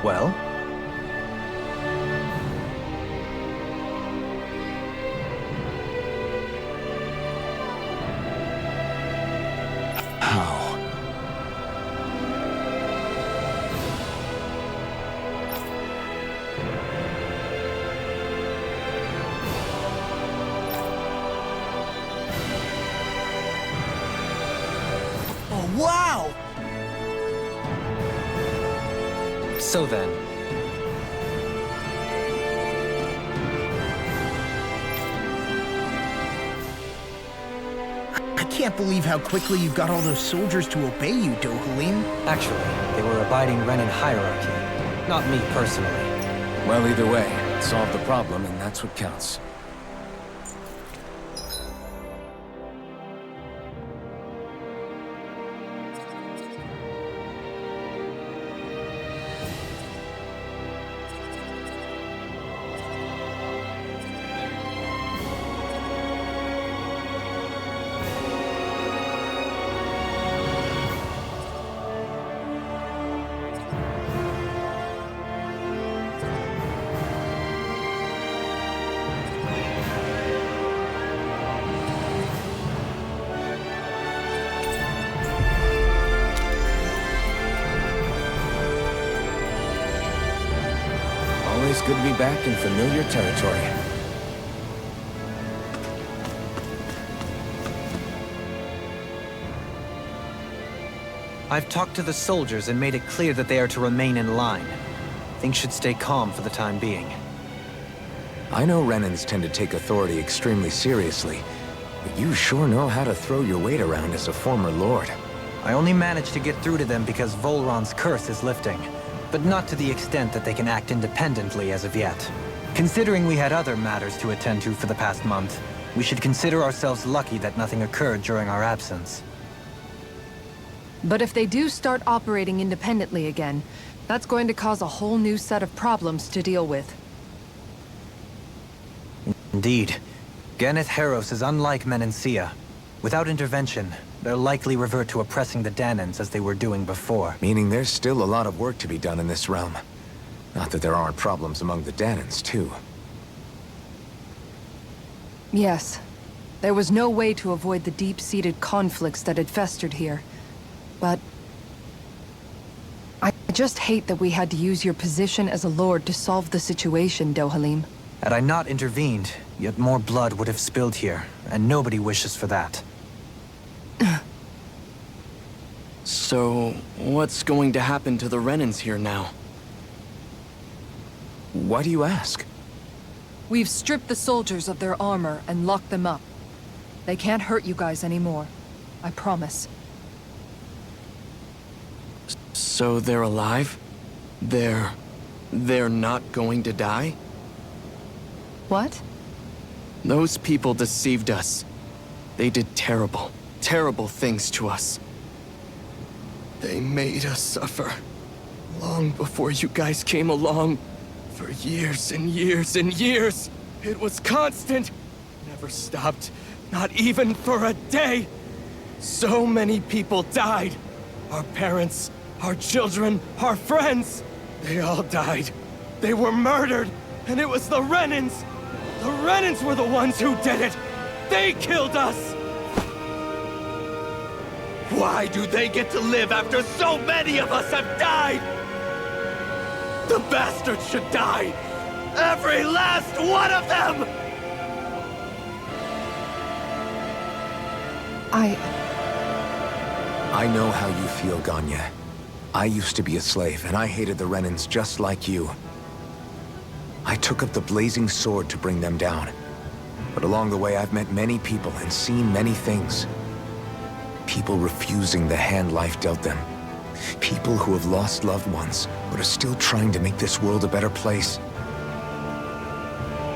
Well? How? Oh, wow! So then, I can't believe how quickly you got all those soldiers to obey you, Dohalim. actually, they were abiding Renan hierarchy, not me personally. Well, either way, solve the problem, and that's what counts. be back in familiar territory. I've talked to the soldiers and made it clear that they are to remain in line. Things should stay calm for the time being. I know Renans tend to take authority extremely seriously, but you sure know how to throw your weight around as a former lord. I only managed to get through to them because Volron's curse is lifting, but not to the extent that they can act independently as of yet. Considering we had other matters to attend to for the past month, we should consider ourselves lucky that nothing occurred during our absence. But if they do start operating independently again, that's going to cause a whole new set of problems to deal with. Indeed. Ganeth Heros is unlike Menancia. Without intervention, they'll likely revert to oppressing the Danans as they were doing before. Meaning there's still a lot of work to be done in this realm. Not that there aren't problems among the Danans, too. Yes. There was no way to avoid the deep-seated conflicts that had festered here. But I just hate that we had to use your position as a lord to solve the situation, Dohalim. Had I not intervened, yet more blood would have spilled here, and nobody wishes for that. So, what's going to happen to the Renans here now? Why do you ask? We've stripped the soldiers of their armor and locked them up. They can't hurt you guys anymore. I promise. So they're alive? They're not going to die? What? Those people deceived us. They did terrible, terrible things to us. They made us suffer. Long before you guys came along. For years and years and years. It was constant. Never stopped. Not even for a day. So many people died. Our parents, our children, our friends. They all died. They were murdered. And it was the Renans. The Renans were the ones who did it. They killed us. Why do they get to live after so many of us have died? The bastards should die! Every last one of them! I know how you feel, Ganya. I used to be a slave, and I hated the Renans just like you. I took up the blazing sword to bring them down. But along the way, I've met many people and seen many things. People refusing the hand life dealt them. People who have lost loved ones, but are still trying to make this world a better place.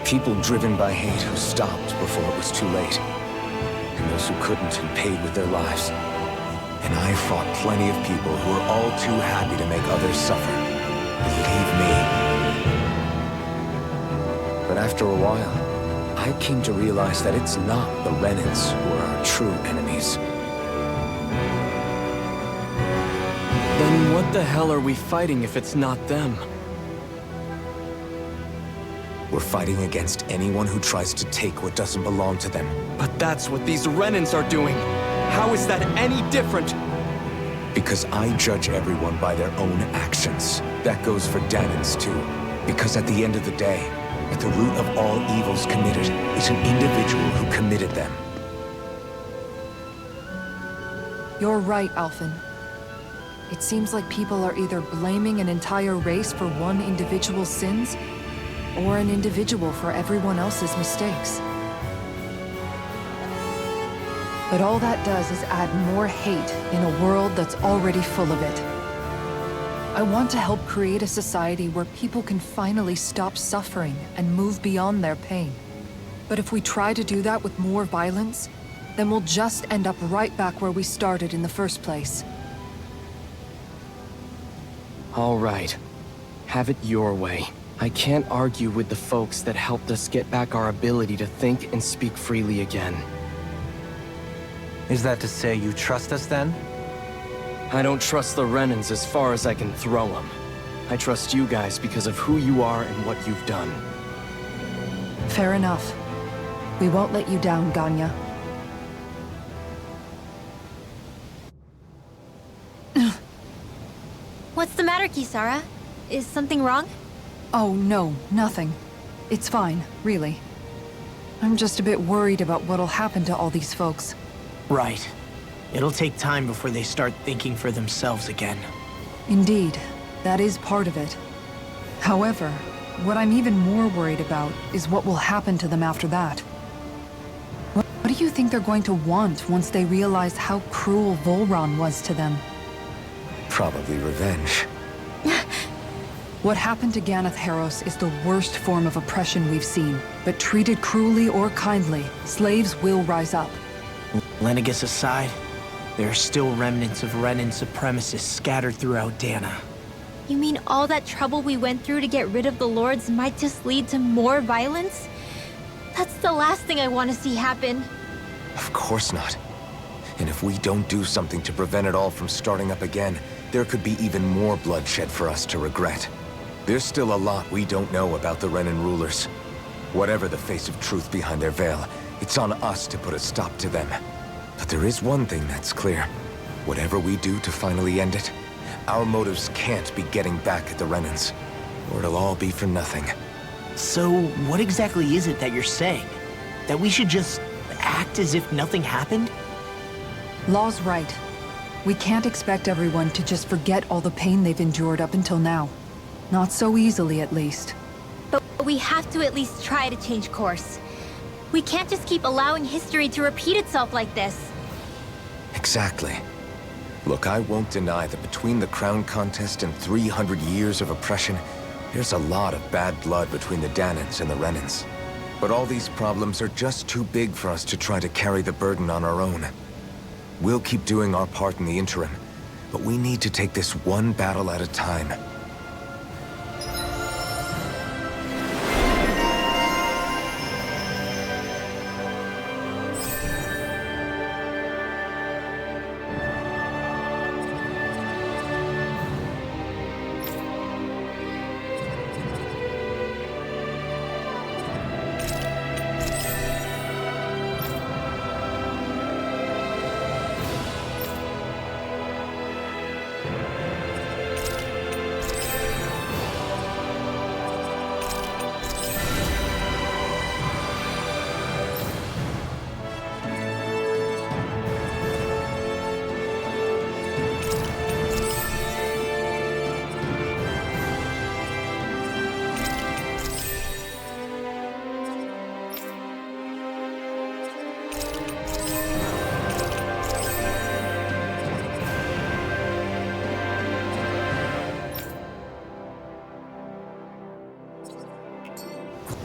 People driven by hate who stopped before it was too late. And those who couldn't and paid with their lives. And I fought plenty of people who were all too happy to make others suffer. Believe me. But after a while, I came to realize that it's not the Renans who are our true enemies. Then what the hell are we fighting if it's not them? We're fighting against anyone who tries to take what doesn't belong to them. But that's what these Renans are doing. How is that any different? Because I judge everyone by their own actions. That goes for Danans too. Because at the end of the day, at the root of all evils committed is an individual who committed them. You're right, Alphen. It seems like people are either blaming an entire race for one individual's sins, or an individual for everyone else's mistakes. But all that does is add more hate in a world that's already full of it. I want to help create a society where people can finally stop suffering and move beyond their pain. But if we try to do that with more violence, then we'll just end up right back where we started in the first place. All right. Have it your way. I can't argue with the folks that helped us get back our ability to think and speak freely again. Is that to say you trust us then? I don't trust the Renans as far as I can throw them. I trust you guys because of who you are and what you've done. Fair enough. We won't let you down, Ganya. What's the matter, Kisara? Is something wrong? Oh, no, nothing. It's fine, really. I'm just a bit worried about what'll happen to all these folks. Right. It'll take time before they start thinking for themselves again. Indeed, that is part of it. However, what I'm even more worried about is what will happen to them after that. What do you think they're going to want once they realize how cruel Volron was to them? Probably revenge. What happened to Ganeth Heros is the worst form of oppression we've seen, but treated cruelly or kindly, slaves will rise up. Lenegis aside, there are still remnants of Renan supremacists scattered throughout Dana. You mean all that trouble we went through to get rid of the Lords might just lead to more violence? That's the last thing I want to see happen. Of course not. And if we don't do something to prevent it all from starting up again, there could be even more bloodshed for us to regret. There's still a lot we don't know about the Renan rulers. Whatever the face of truth behind their veil, it's on us to put a stop to them. But there is one thing that's clear. Whatever we do to finally end it, our motives can't be getting back at the Renans, or it'll all be for nothing. So, what exactly is it that you're saying? That we should just act as if nothing happened? Law's right. We can't expect everyone to just forget all the pain they've endured up until now. Not so easily, at least. But we have to at least try to change course. We can't just keep allowing history to repeat itself like this. Exactly. Look, I won't deny that between the crown contest and 300 years of oppression, there's a lot of bad blood between the Danans and the Renans. But all these problems are just too big for us to try to carry the burden on our own. We'll keep doing our part in the interim, but we need to take this one battle at a time.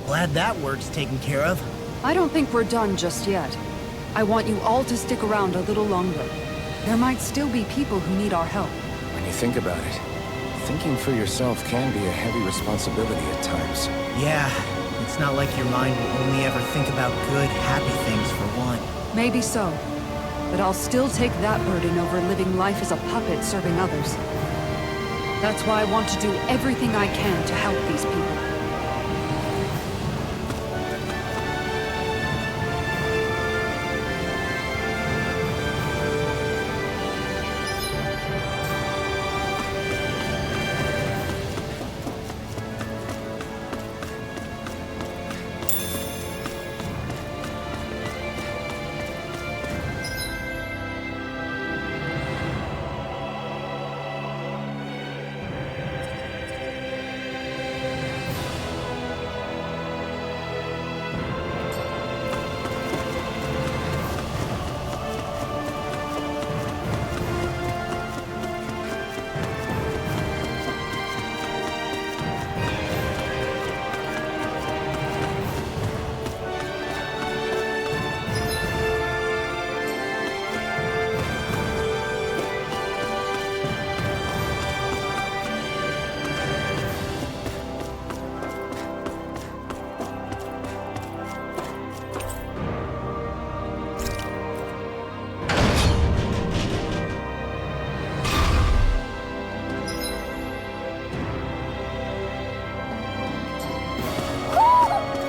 Glad that work's taken care of. I don't think we're done just yet. I want you all to stick around a little longer. There might still be people who need our help. When you think about it, thinking for yourself can be a heavy responsibility at times. Yeah, it's not like your mind will only ever think about good, happy things for one. Maybe so. But I'll still take that burden over living life as a puppet serving others. That's why I want to do everything I can to help these people.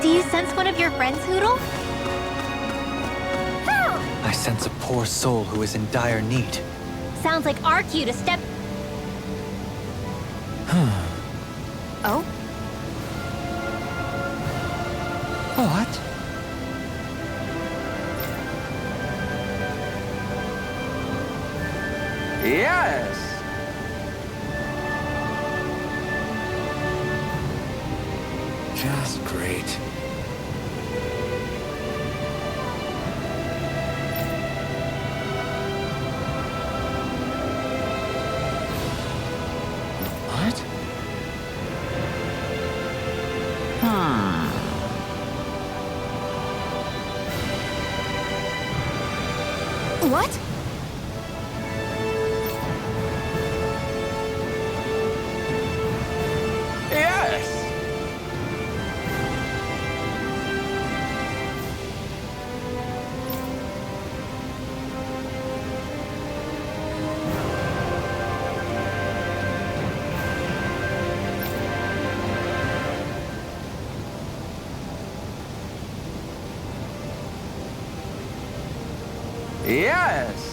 Do you sense one of your friends, Hoodle? I sense a poor soul who is in dire need. Sounds like our cue to step... Oh? What? Yes! Just great. What? What? Yes! Yes!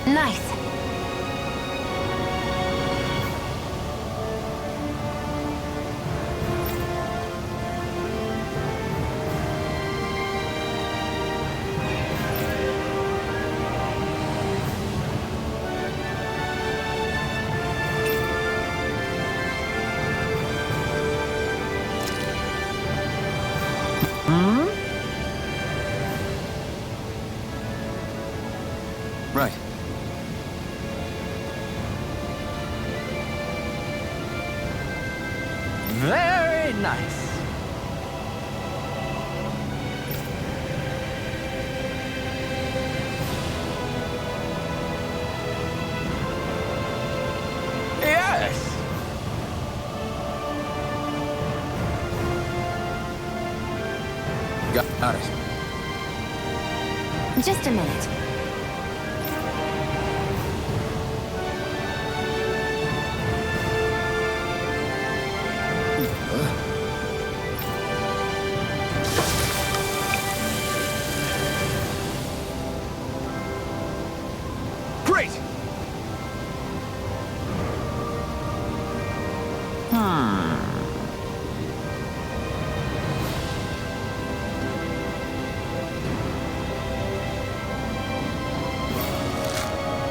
Nice. Right. Very nice. Yes! Got it. Just a minute. Great!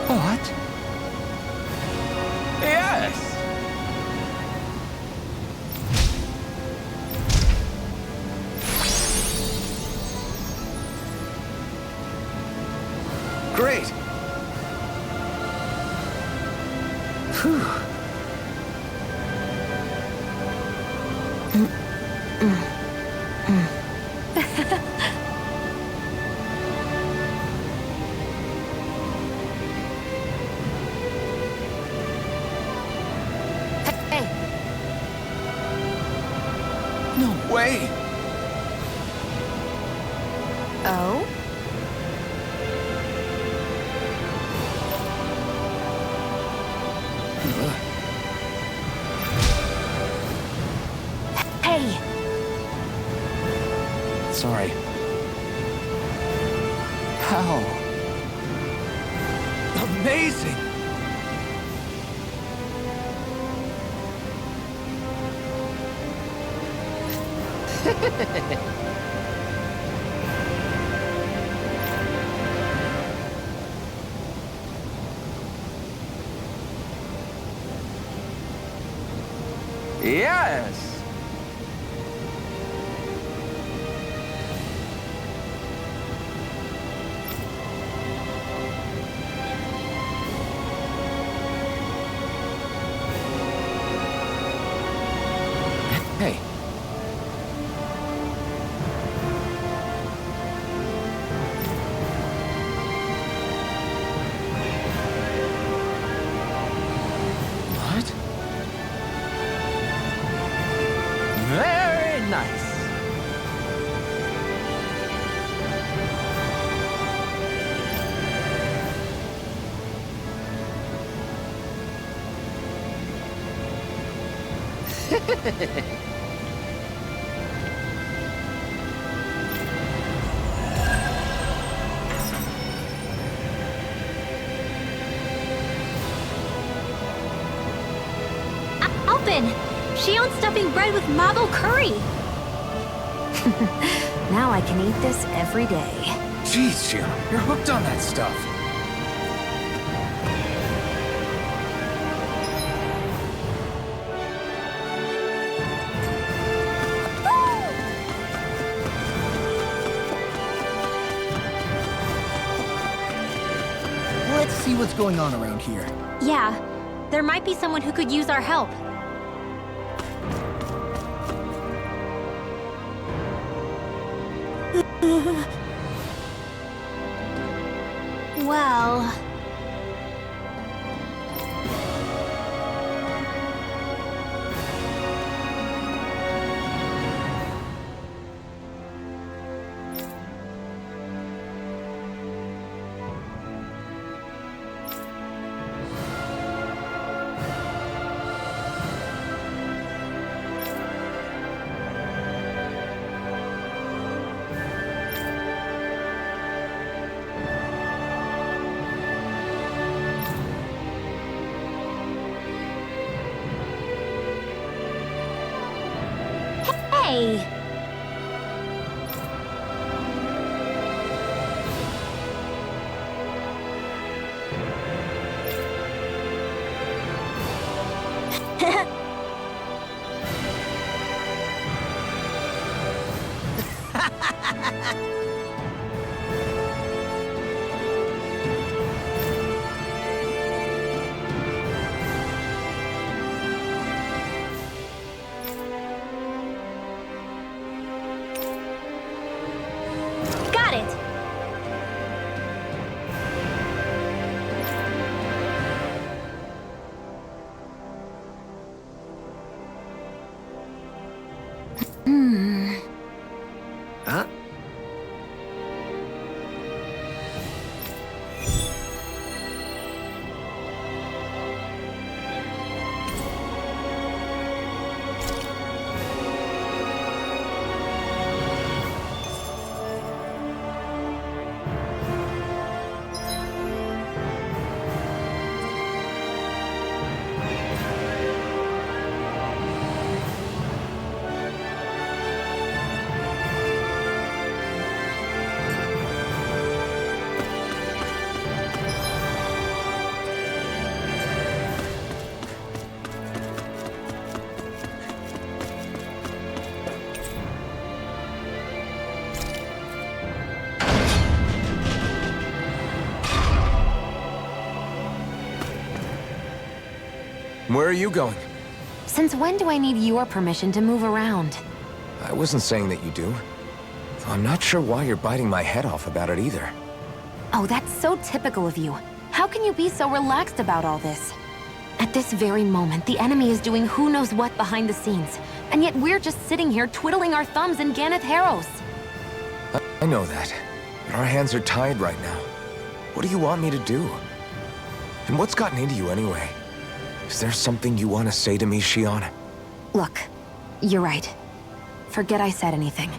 What? Yes! Great! Whew. Hey, No way! oh? Hey, Sorry. How? Amazing! Yes! Hey. What? Very nice. Alphen! She owns stuffing bread with marble curry! Now I can eat this every day. Jeez, Jim, you're hooked on that stuff. Let's see what's going on around here. Yeah, there might be someone who could use our help. Well... Hey! Got it! Huh? Where are you going? Since when do I need your permission to move around? I wasn't saying that you do. Though I'm not sure why you're biting my head off about it either. Oh, that's so typical of you. How can you be so relaxed about all this? At this very moment, the enemy is doing who knows what behind the scenes. And yet we're just sitting here twiddling our thumbs in Ganath Harros. I know that. But our hands are tied right now. What do you want me to do? And what's gotten into you anyway? Is there something you want to say to me, Shion? Look, you're right. Forget I said anything.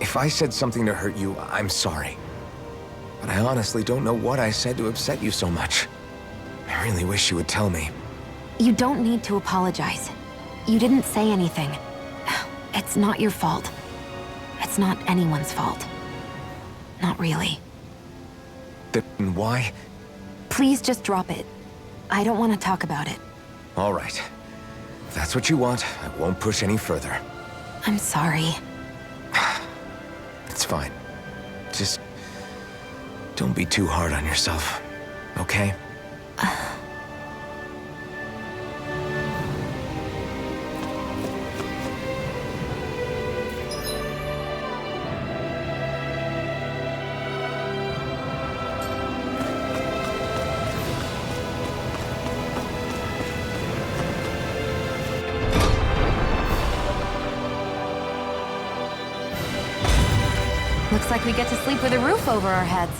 If I said something to hurt you, I'm sorry. But I honestly don't know what I said to upset you so much. I really wish you would tell me. You don't need to apologize. You didn't say anything. It's not your fault. It's not anyone's fault. Not really. Then why? Please just drop it. I don't want to talk about it. All right. If that's what you want, I won't push any further. I'm sorry. It's fine. Just don't be too hard on yourself, okay? Looks like we get to sleep with a roof over our heads.